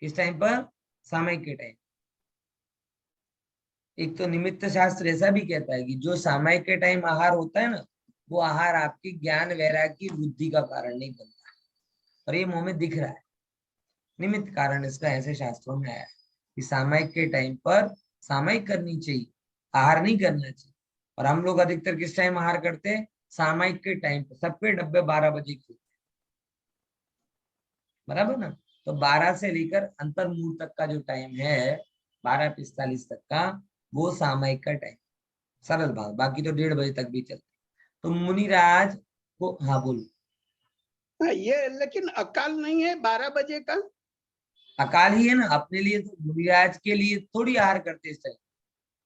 किस टाइम पर? सामायिक के टाइम. एक तो निमित्त शास्त्र ऐसा भी कहता है कि जो सामायिक के टाइम आहार होता है ना, वो आहार आपकी ज्ञान वैराग्य की वृद्धि का कारण नहीं बनता है. और ये मुंह में दिख रहा है. निमित्त कारण इसका ऐसे शास्त्रों में आया है. कि सामायिक के टाइम पर सामायिक करनी चाहिए, आहार नहीं करना चाहिए। और हम लोग अधिकतर किस टाइम आहार करते हैं? सामायिक के टाइम पर। सबके डब्बे 12 बजे के, बराबर ना। तो 12 से लेकर अंतर मुहूर्त तक का जो टाइम है 12:45 तक का, वो सामायिक का टाइम। सरल बात, बाकी तो 1:30 बजे तक भी चलते। तो मुनिराज को, हाँ बोलो। ये लेकिन अकाल नहीं है 12 बजे का? अकाल ही है ना अपने लिए, तो मुनिराज के लिए थोड़ी आहार करते इस टाइम।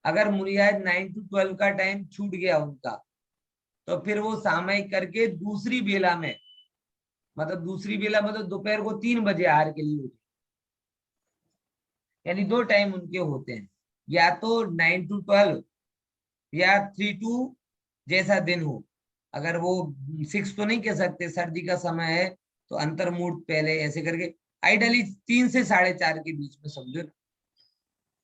अगर मुनिराज 9 to 12 का टाइम छूट गया उनका, तो फिर वो सामायिक करके दूसरी बेला में, मतलब दूसरी बेला मतलब दोपहर को 3 बजे आहार के लिए, यानी 2 टाइम उनके होते हैं, या तो 9 to 12 या 3 to जैसा दिन हो। अगर वो 6 तो नहीं कह सकते, सर्दी का समय है तो अंतर मुहूर्त पहले, ऐसे करके आइडली 3 से 4:30 के बीच में समझो,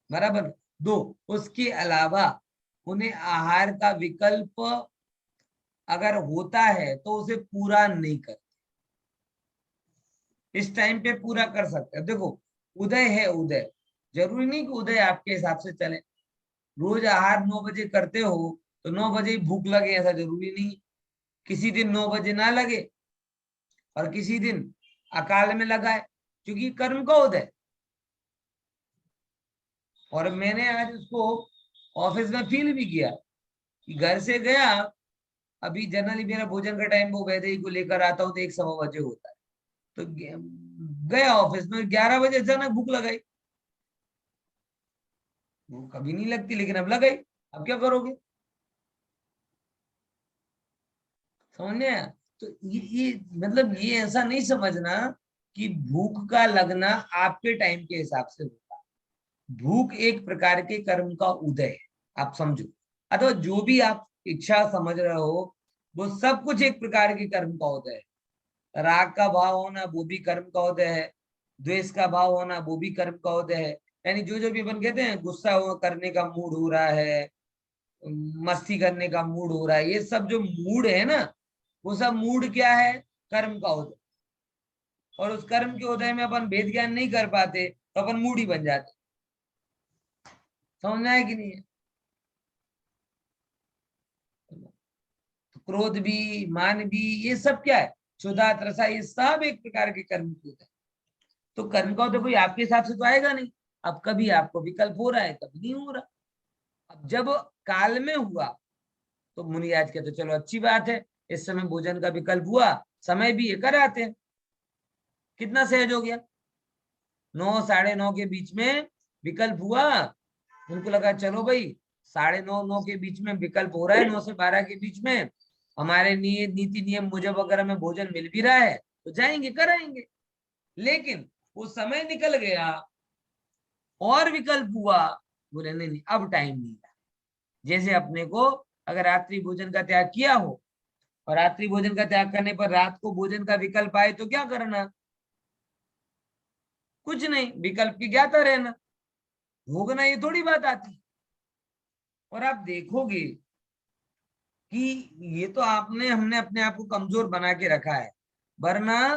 बराबर। 2, उसके अलावा उन्हें आहार का विकल्प अगर होता है तो उसे पूरा नहीं करते, इस टाइम पे पूरा कर सकते हैं। देखो उदय है, उदय जरूरी नहीं कि उदय आपके हिसाब से चले। रोज आहार 9 बजे करते हो तो 9 बजे ही भूख लगे ऐसा जरूरी नहीं। किसी दिन 9 बजे ना लगे और किसी दिन अकाल में लगा है, क्योंकि कर्म का उदय। और मैंने आज उसको ऑफिस में फील भी किया कि घर से गया, अभी जनरली मेरा भोजन का टाइम वो वैदे को लेकर आता हूँ तो 1-1:15 बजे होता है, तो गया ऑफिस में 11 बजे अचानक भूख लगाई। वो कभी नहीं लगती लेकिन अब लगाई, अब क्या करोगे? समझने आया? तो ये मतलब ये ऐसा नहीं समझना कि भूख का लगना आपके टाइम के हिसाब से होता है। भूख एक प्रकार के कर्म का उदय है, आप समझो। अथवा जो भी आप इच्छा समझ रहे हो वो सब कुछ एक प्रकार के कर्म का उदय है। राग का भाव होना वो भी कर्म का उदय है, द्वेष का भाव होना वो भी कर्म का उदय है। यानी जो भी अपन कहते हैं गुस्सा करने का मूड हो रहा है, मस्ती करने का मूड हो रहा है, ये सब जो मूड है ना, वो सब मूड क्या है? कर्म का उदय। और उस कर्म के उदय में अपन भेद ज्ञान नहीं कर पाते तो अपन मूड ही बन जाते। समझना है कि नहीं है? तो क्रोध भी, मान भी, ये सब क्या है? क्षुधा, तृषा, ये सब एक प्रकार के कर्म के उदय। तो कर्म का उदय कोई आपके हिसाब से तो आएगा नहीं। अब कभी आपको विकल्प हो रहा है, कभी नहीं हो रहा। अब जब काल में हुआ तो मुनि आज कहते चलो अच्छी बात है, इस समय भोजन का विकल्प हुआ, समय भी ये कराते हैं। कितना सहज हो गया? 9, 9:30 के बीच में विकल्प हुआ। उनको लगा चलो भाई 9:30 9 के बीच में विकल्प हो रहा है, 9 से 12 के बीच में हमारे नीति नियम मुजब अगर हमें भोजन मिल भी रहा है तो जाएंगे कराएंगे। लेकिन वो समय निकल गया और विकल्प हुआ, बोले नहीं नहीं अब टाइम नहीं है। जैसे अपने को अगर रात्रि भोजन का त्याग किया हो और रात्रि भोजन का त्याग करने पर रात को भोजन का विकल्प आए तो क्या करना? कुछ नहीं, विकल्प की ज्ञाता रहना, भोगना, ये थोड़ी बात आती। और आप देखोगे कि ये तो हमने अपने आप को कमजोर बना के रखा है, वरना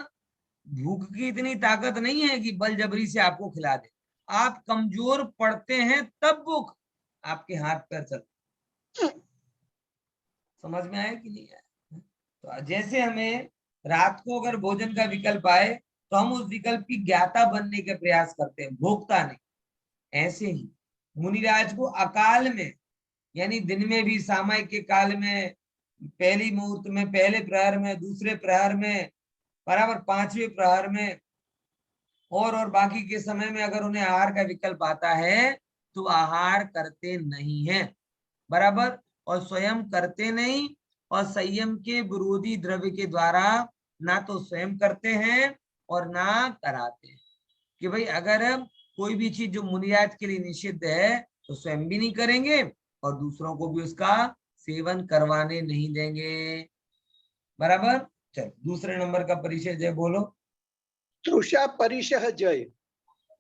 भूख की इतनी ताकत नहीं है कि बल जबरी से आपको खिला दे। आप कमजोर पड़ते हैं तब भूख आपके हाथ पैर चलते। समझ में आया कि नहीं आया? तो जैसे हमें रात को अगर भोजन का विकल्प आए तो हम उस विकल्प की ज्ञाता बनने के प्रयास करते हैं, भोगता नहीं। ऐसे ही मुनिराज को अकाल में, यानी दिन में भी, सामायिक के काल में, पहली मुहूर्त में, पहले प्रहर में, दूसरे प्रहर में, बराबर 5वें प्रहर में, और बाकी के समय में अगर उन्हें आहार का विकल्प आता है तो आहार करते नहीं है, बराबर। और स्वयं करते नहीं, और संयम के विरोधी द्रव्य के द्वारा ना तो स्वयं करते हैं और ना कराते हैं। कि भाई अगर कोई भी चीज जो मुनिराज के लिए निषिद्ध है तो स्वयं भी नहीं करेंगे और दूसरों को भी उसका सेवन करवाने नहीं देंगे, बराबर। चल दूसरे नंबर का परिचय जय बोलो। तृषा परिशह जय।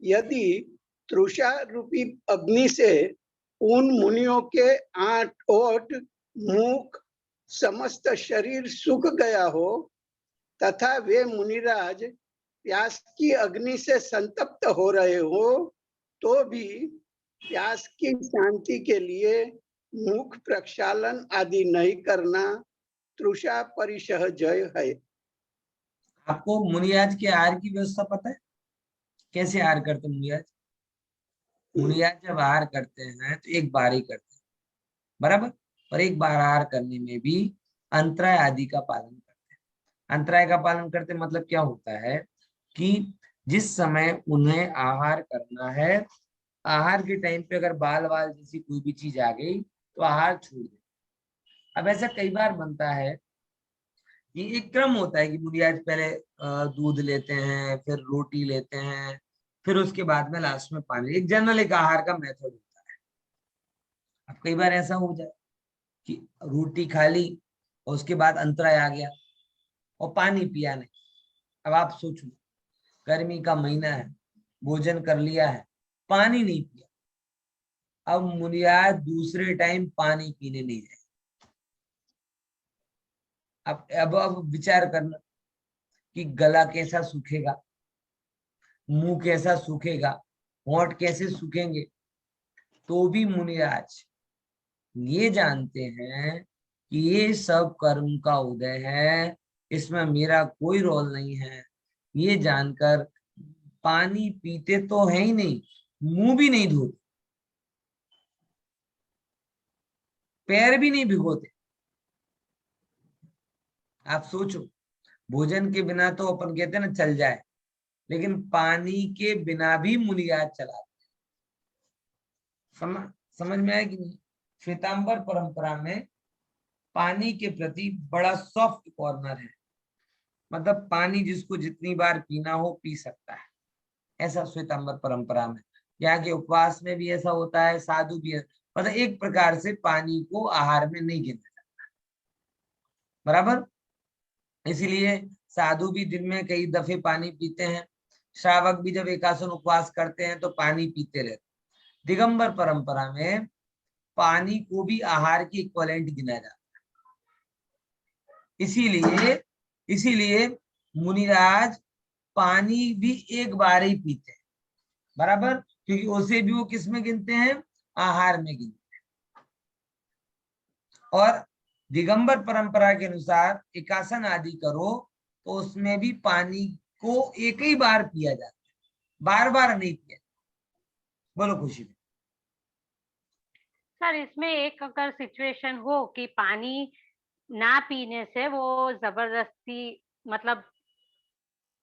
यदि तृषा रूपी अग्नि से उन मुनियों के आंट, ओठ, मुख, समस्त शरीर सूख गया हो तथा वे मुनिराज प्यास की अग्नि से संतप्त हो रहे हो, तो भी प्यास की शांति के लिए मुख प्रक्षालन आदि नहीं करना तृषा परिशह जय है। आपको मुनियाज के आहार की व्यवस्था पता है? कैसे आहार करते मुनियाज? मुनियाज जब आहार करते हैं तो एक बार ही करते हैं, बराबर। और एक बार आहार करने में भी अंतराय आदि का पालन करते हैं। अंतराय का पालन करते मतलब क्या होता है कि जिस समय उन्हें आहार करना है, आहार के टाइम पे अगर बाल वाल जैसी कोई भी चीज आ गई तो आहार छोड़ दे। अब ऐसा कई बार बनता है कि एक क्रम होता है कि मुनियाज पहले दूध लेते हैं, फिर रोटी लेते हैं, फिर उसके बाद में लास्ट में पानी। एक जनरल एक आहार का मेथड होता है। अब कई बार ऐसा हो जाए कि रोटी खा ली और उसके बाद अंतराय आ गया और पानी पिया नहीं। अब आप सोचो, गर्मी का महीना है, भोजन कर लिया है, पानी नहीं पिया, अब मुनियाज दूसरे टाइम पानी पीने नहीं जाए। अब विचार करना कि गला कैसा सूखेगा, मुंह कैसा सूखेगा, होंठ कैसे सूखेंगे। तो भी मुनिराज ये जानते हैं कि ये सब कर्म का उदय है, इसमें मेरा कोई रोल नहीं है। ये जानकर पानी पीते तो है ही नहीं, मुंह भी नहीं धोते, पैर भी नहीं भिगोते। आप सोचो, भोजन के बिना तो अपन कहते हैं ना चल जाए, लेकिन पानी के बिना भी मुनियाज चलाते। समझ में आया कि नहीं? श्वेतांबर परंपरा में पानी के प्रति बड़ा सॉफ्ट कॉर्नर है, मतलब पानी जिसको जितनी बार पीना हो पी सकता है, ऐसा श्वेतांबर परंपरा में। यहाँ के उपवास में भी ऐसा होता है, साधु भी, मतलब एक प्रकार से पानी को आहार में नहीं गिना जाता, बराबर। इसीलिए साधु भी दिन में कई दफे पानी पीते हैं, श्रावक भी जब एकासन उपवास करते हैं तो पानी पीते रहते। दिगंबर परंपरा में पानी को भी आहार की इक्विवेलेंट गिना जाता है। इसीलिए मुनिराज पानी भी एक बार ही पीते हैं, बराबर, क्योंकि उसे भी वो किस में गिनते हैं? आहार में गिनते हैं। और दिगंबर परंपरा के अनुसार एकासन आदि करो तो उसमें भी पानी को एक ही बार पिया जाता है, बार बार नहीं पिया। बोलो खुशी में। सर इसमें एक अगर सिचुएशन हो कि पानी ना पीने से वो जबरदस्ती, मतलब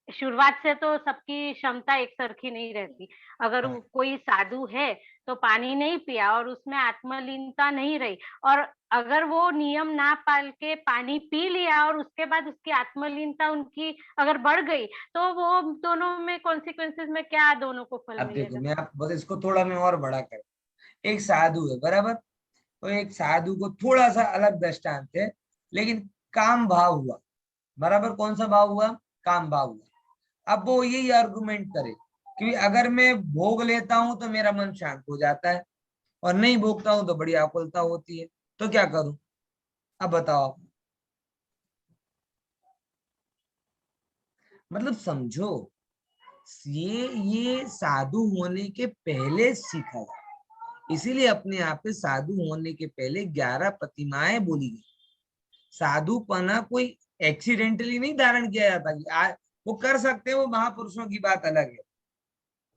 शुरुआत से तो सबकी क्षमता एक सरखी नहीं रहती। अगर हाँ। कोई साधु है तो पानी नहीं पिया और उसमें आत्मलीनता नहीं रही, और अगर वो नियम ना पाल के पानी पी लिया और उसके बाद उसकी आत्मलीनता उनकी अगर बढ़ गई, तो वो दोनों में कॉन्सिक्वेंसेस में क्या दोनों को फल अब देखो, मिलेगा? मैं आप बस इसको थोड़ा मैं और बड़ा कर, एक साधु है, बराबर, तो एक साधु को थोड़ा सा अलग दृष्टांत है, लेकिन काम भाव हुआ, बराबर। कौन सा भाव हुआ? काम भाव हुआ। अब वो यही आर्गुमेंट करे कि अगर मैं भोग लेता हूं तो मेरा मन शांत हो जाता है, और नहीं भोगता हूं तो बड़ी आकुलता होती है, तो क्या करूं? अब बताओ आप। मतलब समझो, ये साधु होने के पहले सीखा जाए। इसीलिए अपने आप पे साधु होने के पहले 11 प्रतिमाएं बोली गई। साधुपना कोई एक्सीडेंटली नहीं धारण किया जाता कि आज वो कर सकते हैं, वो महापुरुषों की बात अलग है।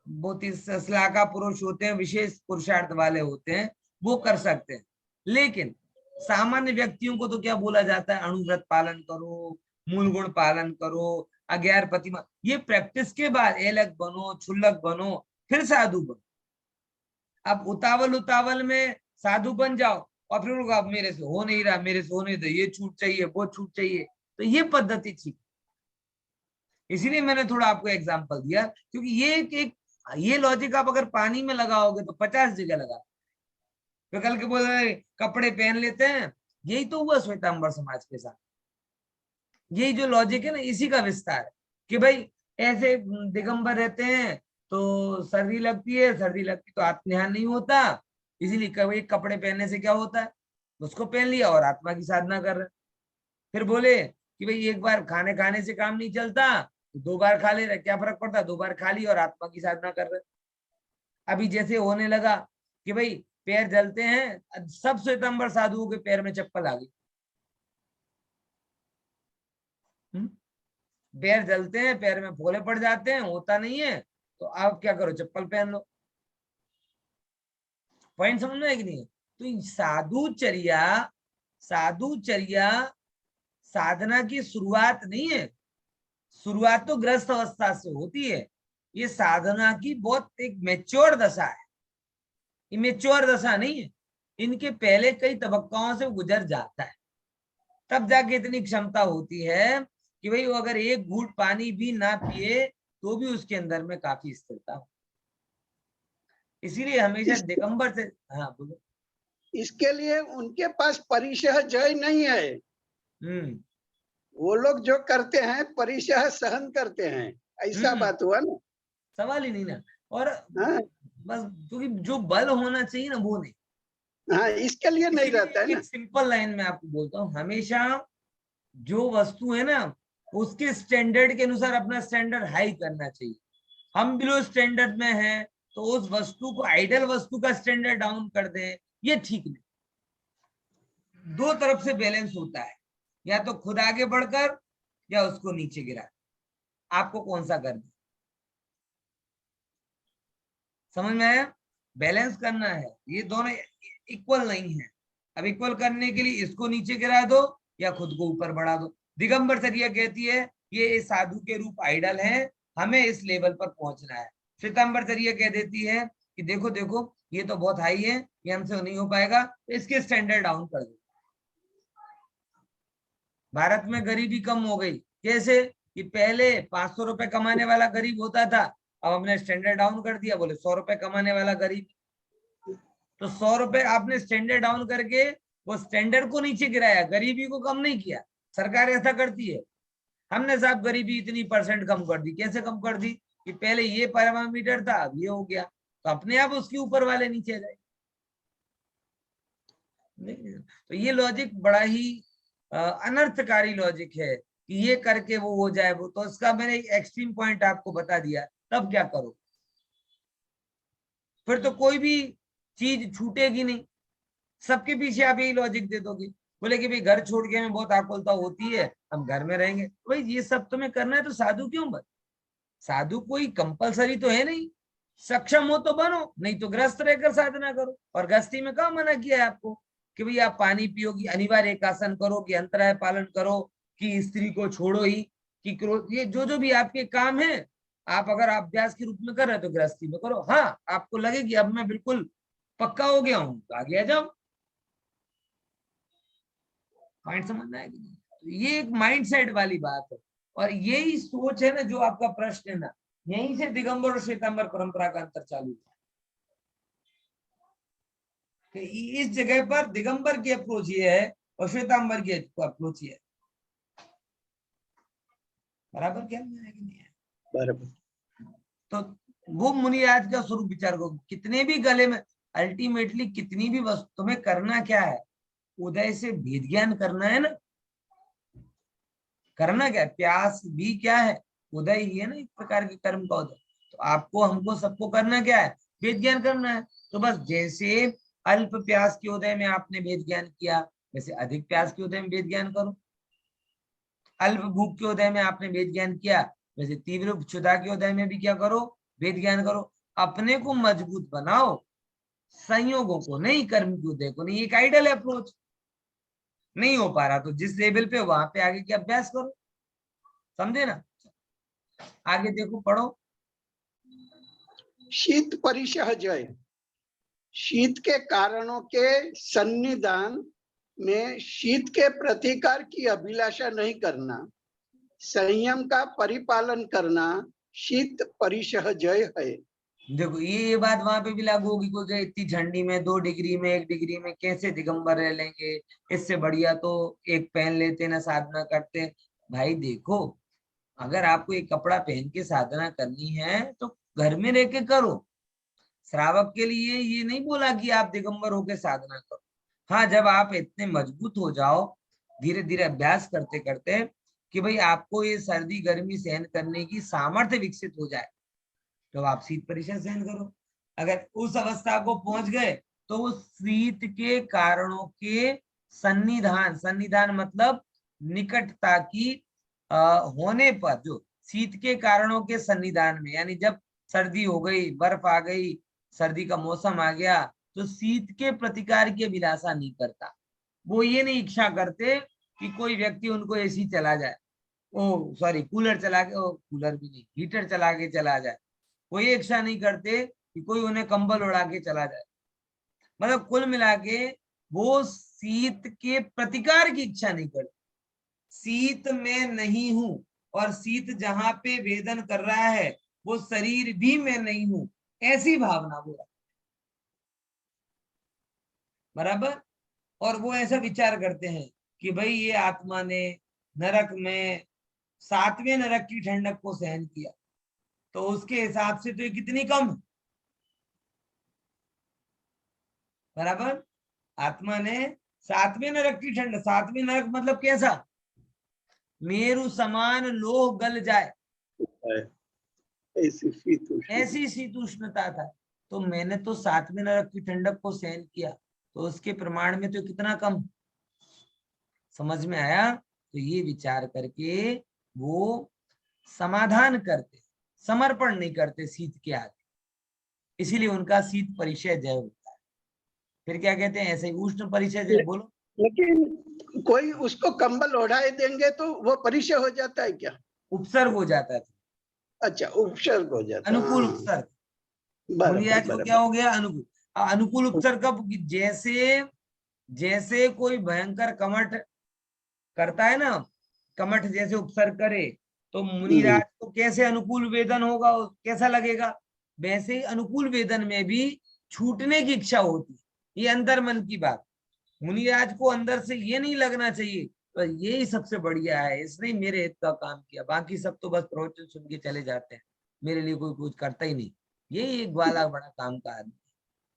बहुत ही श्लाघा पुरुष होते हैं, विशेष पुरुषार्थ वाले होते हैं, वो कर सकते हैं। लेकिन सामान्य व्यक्तियों को तो क्या बोला जाता है? अणुव्रत पालन करो, मूल गुण पालन करो, 11 प्रतिमा। ये प्रैक्टिस के बाद एलक बनो, छुल्लक बनो, फिर साधु बनो। अब उतावल में साधु बन जाओ और फिर अब मेरे से हो नहीं रहा, मेरे से हो नहीं रहा, ये छूट चाहिए, वो छूट चाहिए, तो ये पद्धति ठीक। इसीलिए मैंने थोड़ा आपको एग्जांपल दिया, क्योंकि ये लॉजिक आप अगर पानी में लगाओगे तो 50 जगह लगा। तो कल के बोल रहे कपड़े पहन लेते हैं, यही तो हुआ श्वेतांबर समाज के साथ। यही जो लॉजिक है ना, इसी का विस्तार है कि भाई ऐसे दिगंबर रहते हैं तो सर्दी लगती तो आत्मध्यान नहीं होता, इसीलिए कभी कपड़े पहनने से क्या होता है, उसको पहन लिया और आत्मा की साधना कर रहे। फिर बोले कि भाई एक बार खाने से काम नहीं चलता, तो 2 बार खा ले रहे, क्या फर्क पड़ता, 2 बार खा ली और आत्मा की साधना कर रहे। अभी जैसे होने लगा कि भाई पैर जलते हैं, सब श्वेतांबर साधुओं के पैर में चप्पल आ गई। पैर जलते हैं, पैर में फोले पड़ जाते हैं, होता नहीं है, तो आप क्या करो, चप्पल पहन लो। पॉइंट समझ में है कि नहीं? तो साधुचर्या साधना की शुरुआत नहीं है, शुरुआत तो ग्रस्त अवस्था से होती है। ये साधना की बहुत एक मैच्योर दशा है, ये मैच्योर दशा नहीं है, इनके पहले कई तबक्काओं से गुजर जाता है, तब जाके इतनी क्षमता होती है कि भाई वो अगर एक घूंट पानी भी ना पिए तो भी उसके अंदर में काफी स्थिरता हो। इसीलिए हमेशा दिगंबर से, हाँ बोलो। इसके लिए उनके पास परिशह जय नहीं है। वो लोग जो करते हैं परिशह सहन करते हैं, ऐसा बात हुआ ना, सवाल ही नहीं ना। और हाँ? बस क्योंकि जो बल होना चाहिए ना वो नहीं, हाँ, इसके लिए नहीं रहता है ना। सिंपल लाइन में आपको बोलता हूँ, हमेशा जो वस्तु है ना उसके स्टैंडर्ड के अनुसार अपना स्टैंडर्ड हाई करना चाहिए। हम बिलो स्टैंडर्ड में हैं तो उस वस्तु को, आइडल वस्तु का स्टैंडर्ड डाउन कर दें, ये ठीक नहीं। दो तरफ से बैलेंस होता है, या तो खुद आगे बढ़कर या उसको नीचे गिरा। आपको कौन सा करना, समझ में आया? बैलेंस करना है, ये दोनों इक्वल नहीं है। अब इक्वल करने के लिए इसको नीचे गिरा दो या खुद को ऊपर बढ़ा दो। दिगंबर चर्या कहती है ये साधु के रूप आइडल हैं, हमें इस लेवल पर पहुंचना है। श्वेतांबर चर्या कह देती है कि देखो देखो ये तो बहुत हाई है, ये हमसे नहीं हो पाएगा, तो इसके स्टैंडर्ड डाउन कर दो। भारत में गरीबी कम हो गई, कैसे? कि पहले 500 रुपए कमाने वाला गरीब होता था, अब हमने स्टैंडर्ड डाउन कर दिया, बोले 100 रुपए कमाने वाला गरीब। तो 100 रुपए आपने स्टैंडर्ड डाउन करके वो स्टैंडर्ड को नीचे गिराया, गरीबी को कम नहीं किया। सरकार ऐसा करती है। हमने साहब गरीबी इतनी % कम कर दी, कैसे कम कर दी? कि पहले ये पैरामीटर था, अब ये हो गया, तो अपने आप उसके ऊपर वाले नीचे जाए। तो ये लॉजिक बड़ा ही अनर्थकारी लॉजिक है कि ये करके वो हो जाए वो। तो इसका मैंने एक एक्सट्रीम पॉइंट आपको बता दिया, तब क्या करो? फिर तो कोई भी चीज छूटेगी नहीं, सबके पीछे आप यही लॉजिक दे दोगे। बोले कि भाई घर छोड़ के हमें बहुत आकुलता होती है, हम घर में रहेंगे। भाई ये सब तुम्हें करना है तो साधु क्यों बन? साधु कोई कंपलसरी तो है नहीं, सक्षम हो तो बनो, नहीं तो ग्रस्त रहकर साधना करो। और गृहस्थी में कहाँ मना किया है आपको कि भाई आप पानी पियोगी, अनिवार्य एकासन करो, कि अंतराय पालन करो, कि स्त्री को छोड़ो ही, कि क्रोध, ये जो भी आपके काम है आप अगर अभ्यास के रूप में कर रहे हो तो गृहस्थी में करो। हाँ, आपको लगे कि अब मैं बिल्कुल पक्का हो गया हूं तो आगे आ जाओ। पॉइंट समझना है कि नहीं? तो ये एक माइंड सेट वाली बात है, और यही सोच है ना जो आपका प्रश्न है ना, यहीं से दिगंबर और श्वेतांबर परंपरा का अंतर चालू है। इस जगह पर दिगंबर की अप्रोच ये है और श्वेतांबर की अप्रोच ये है। बराबर क्या है कि नहीं है? बराबर। तो वो मुनि आज का स्वरूप विचार को, कितने भी गले में, अल्टीमेटली कितनी भी वस्तु में करना क्या है, उदय से भेद ज्ञान करना है ना। करना क्या है? प्यास भी क्या है? उदय ही है ना, एक प्रकार के कर्म का उदय। तो आपको, हमको, सबको करना क्या है? भेद ज्ञान करना है। तो बस जैसे अल्प प्यास के उदय में आपने भेद ज्ञान किया, वैसे अधिक प्यास के उदय में भेद ज्ञान करो। अल्प भूख के उदय में आपने भेद ज्ञान किया, वैसे तीव्र क्षुधा के उदय में भी क्या करो? भेद ज्ञान करो। अपने को मजबूत बनाओ, संयोगों को नहीं, कर्म के उदय को नहीं। एक आइडल अप्रोच नहीं हो पा रहा तो जिस लेवल पे वहां पे आगे के अभ्यास करो, समझे ना? आगे देखो, पढ़ो। शीत परिशह जय, शीत के कारणों के सन्निधान में शीत के प्रतिकार की अभिलाषा नहीं करना, संयम का परिपालन करना शीत परिशह जय है। देखो ये बात वहां पे भी लागू होगी। कोई इतनी ठंडी में 2 डिग्री में 1 डिग्री में कैसे दिगंबर रह लेंगे, इससे बढ़िया तो एक पहन लेते ना, साधना करते। भाई देखो, अगर आपको एक कपड़ा पहन के साधना करनी है तो घर में रह के करो। श्रावक के लिए ये नहीं बोला कि आप दिगंबर होके साधना करो। हाँ, जब आप इतने मजबूत हो जाओ, धीरे धीरे अभ्यास करते करते, कि भाई आपको ये सर्दी गर्मी सहन करने की सामर्थ्य विकसित हो जाए, तो आप शीत परिशह सहन करो। अगर उस अवस्था को पहुंच गए तो वो शीत के कारणों के सन्निधान, सन्निधान मतलब निकटता की होने पर, जो शीत के कारणों के सन्निधान में, यानी जब सर्दी हो गई, बर्फ आ गई, सर्दी का मौसम आ गया, तो शीत के प्रतिकार की अभिलाषा नहीं करता। वो ये नहीं इच्छा करते कि कोई व्यक्ति उनको एसी चला जाए, ओ सॉरी कूलर चला के, कूलर भी नहीं, हीटर चला के चला जाए। वो ये इच्छा नहीं करते कि कोई उन्हें कंबल उड़ा के चला जाए। मतलब कुल मिला के वो शीत के प्रतिकार की इच्छा नहीं करते। शीत में नहीं हूं, और शीत जहां पे वेदन कर रहा है वो शरीर भी मैं नहीं हूं, ऐसी भावना वो, बराबर। और वो ऐसा विचार करते हैं कि भाई ये आत्मा ने नरक में 7वें नरक की ठंडक को सहन किया, तो उसके हिसाब से तो ये कितनी कम है, बराबर। आत्मा ने 7वें नरक की ठंडक, 7वें नरक मतलब कैसा, मेरु समान लोह गल जाए, ऐसी शीतोष्णता था। तो मैंने तो 7वें नरक की ठंडक को सहन किया, तो उसके प्रमाण में तो कितना कम। समझ में आया? तो ये विचार करके वो समाधान करते, समर्पण नहीं करते शीत के आगे, इसीलिए उनका शीत परिचय जय होता है। फिर क्या कहते हैं, ऐसे उष्ण परिचय जय, बोलो। लेकिन कोई उसको कंबल ओढ़ाए देंगे तो वो परिचय हो जाता है क्या? उपसर्ग हो जाता है। अच्छा, उपसर्ग हो जाता है। अनुकूल उपसर्ग, मुनिराज को क्या हो गया, अनुकूल। अनुकूल उपसर्ग कब, जैसे जैसे कोई भयंकर कमठ करता है ना, कमठ जैसे उपसर्ग करे, तो मुनिराज को कैसे अनुकूल वेदन होगा, कैसा लगेगा, वैसे ही अनुकूल वेदन में भी छूटने की इच्छा होती है। ये अंदर मन की बात। मुनिराज को अंदर से ये नहीं लगना चाहिए तो यही सबसे बढ़िया है, इसने मेरे हित का काम किया, बाकी सब तो बस प्रवचन सुन के चले जाते हैं, मेरे लिए कोई कुछ करता ही नहीं। यही एक वाला बड़ा काम का आदमी,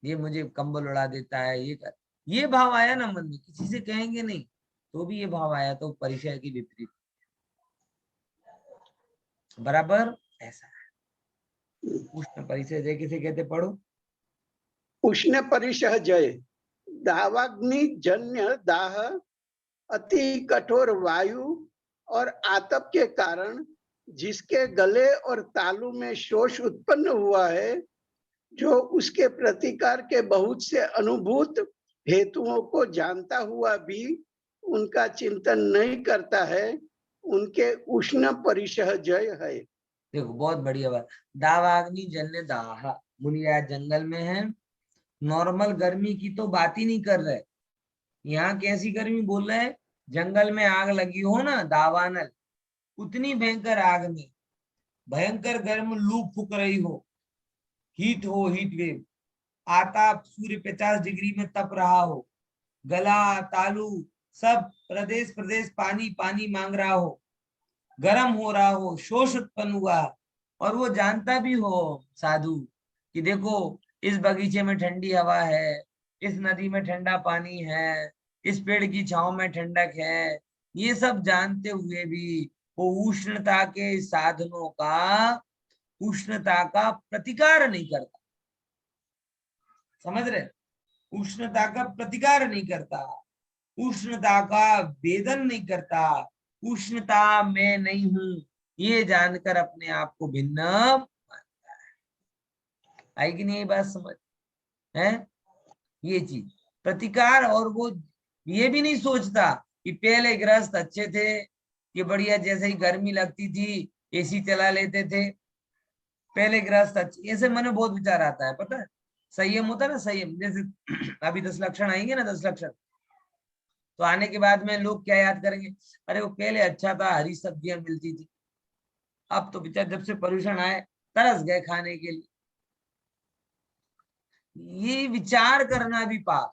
ये मुझे कंबल उड़ा देता है, ये कर, ये भाव आया ना मन में, किसी से कहेंगे नहीं तो भी ये भाव आया, तो परिचय की विपरीत, बराबर ऐसा है। उष्ण परिचय जय किसे कहते, पढ़ो। उष्ण परिचय जय, दावाग्नि जन्य दाह, अति कठोर वायु और आतप के कारण जिसके गले और तालू में शोष उत्पन्न हुआ है, जो उसके प्रतिकार के बहुत से अनुभूत हेतुओं को जानता हुआ भी उनका चिंतन नहीं करता है, उनके उष्ण परिचय जय है। देखो बहुत बढ़िया बात, दावाग्नि जन्य दाह, मुनिराज जंगल में है, नॉर्मल गर्मी की तो बात ही नहीं कर रहे, यहाँ कैसी गर्मी बोल रहे हैं, जंगल में आग लगी हो ना, दावानल, उतनी भयंकर आग में भयंकर गर्म लू फूक रही हो, हीट हो, हीट वेव, आताप सूर्य 50 डिग्री में तप रहा हो, गला तालू सब प्रदेश प्रदेश पानी पानी मांग रहा हो, गर्म हो रहा हो, शोष उत्पन्न हुआ, और वो जानता भी हो साधु कि देखो इस बगीचे में ठंडी हवा है, इस नदी में ठंडा पानी है, इस पेड़ की छांव में ठंडक है, ये सब जानते हुए भी वो उष्णता के साधनों का, उष्णता का प्रतिकार नहीं करता। समझ रहे, उष्णता का प्रतिकार नहीं करता, उष्णता का वेदन नहीं करता, उष्णता में नहीं हूं ये जानकर अपने आप को भिन्न मानता है। आई कि नहीं ये बात समझ है, ये चीज प्रतिकार। और वो ये भी नहीं सोचता कि पहले गृहस्थ अच्छे थे, ये बढ़िया, जैसे ही गर्मी लगती थी एसी चला लेते थे, पहले गृहस्थ अच्छे, ऐसे मन में बहुत विचार आता है, पता है। संयम होता है ना, संयम, जैसे अभी 10 लक्षण आएंगे ना, 10 लक्षण, तो आने के बाद में लोग क्या याद करेंगे, अरे वो पहले अच्छा था, हरी सब्जियां मिलती थी, अब तो बेचारा जब से पोल्यूशन आए तरस गए खाने के लिए। ये विचार करना भी पाप,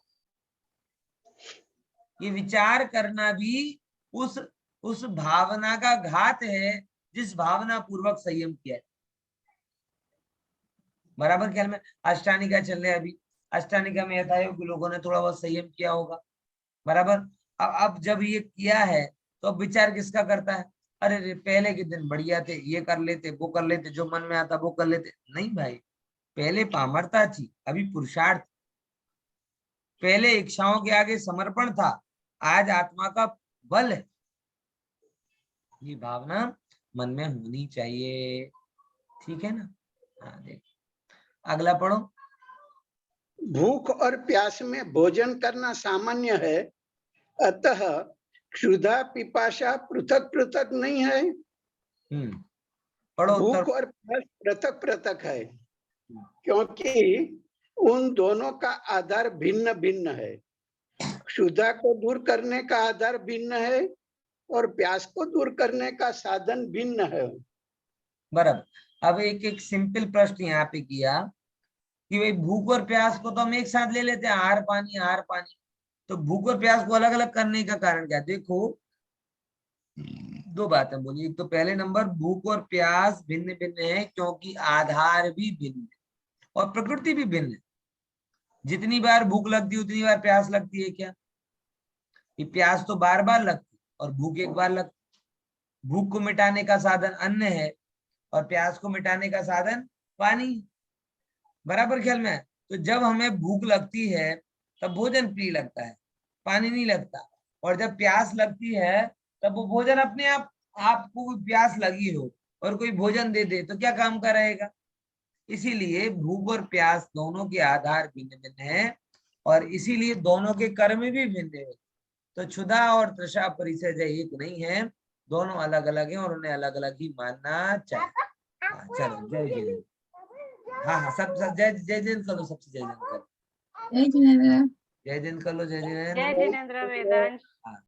ये विचार करना भी उस भावना का घात है जिस भावना पूर्वक संयम किया है। बराबर ख्याल में अष्टानिका चल रहे, अभी अष्टानिका में यथा योग लोगों ने थोड़ा बहुत संयम किया होगा, बराबर। अब जब ये किया है तो अब विचार किसका करता है, अरे पहले के दिन बढ़िया थे, ये कर लेते, वो कर लेते, जो मन में आता वो कर लेते। नहीं भाई, पहले पामरता थी, अभी पुरुषार्थ। पहले इच्छाओं के आगे समर्पण था, आज आत्मा का बल है। ये भावना मन में होनी चाहिए, ठीक है ना। हाँ देख, अगला पढ़ो। भूख और प्यास में भोजन करना सामान्य है, अतः क्षुधा पिपाशा पृथक पृथक नहीं है। पढ़ो। भूख और प्यास पृथक पृथक है क्योंकि उन दोनों का आधार भिन्न भिन्न है। क्षुधा को दूर करने का आधार भिन्न है और प्यास को दूर करने का साधन भिन्न है। बराबर। अब एक एक सिंपल प्रश्न यहाँ पे किया कि भाई भूख और प्यास को तो हम एक साथ ले लेते हैं, आहार पानी आहार पानी, तो भूख और प्यास को अलग अलग करने का कारण क्या। देखो दो बातें बोली, एक तो पहले नंबर भूख और प्यास भिन्न भिन्न है क्योंकि आधार भी भिन्न है और प्रकृति भी भिन्न है। जितनी बार भूख लगती है उतनी बार प्यास लगती है क्या। ये प्यास तो बार बार लगती है और भूख एक बार लगती। भूख को मिटाने का साधन अन्न है और प्यास को मिटाने का साधन पानी। बराबर ख्याल में। तो जब हमें भूख लगती है तब भोजन प्रिय लगता है, पानी नहीं लगता। और जब प्यास लगती है तब वो भोजन अपने आप, आपको कोई प्यास लगी हो और कोई भोजन दे दे तो क्या काम का रहेगा। इसीलिए भूख और प्यास दोनों के आधार भिन्न भिन्न है और इसीलिए दोनों के कर्म भी भिन्न है। तो क्षुधा और तृषा परिचय एक नहीं है, दोनों अलग अलग हैं और उन्हें अलग अलग ही मानना चाहिए। चलो जय जय। हाँ सब जय जय जैन कर लो, सबसे जय जैन कर। जय जिनेंद्र। जय जैन कर लो, जय जैन। जय जिनेंद्र वेदांश। हाँ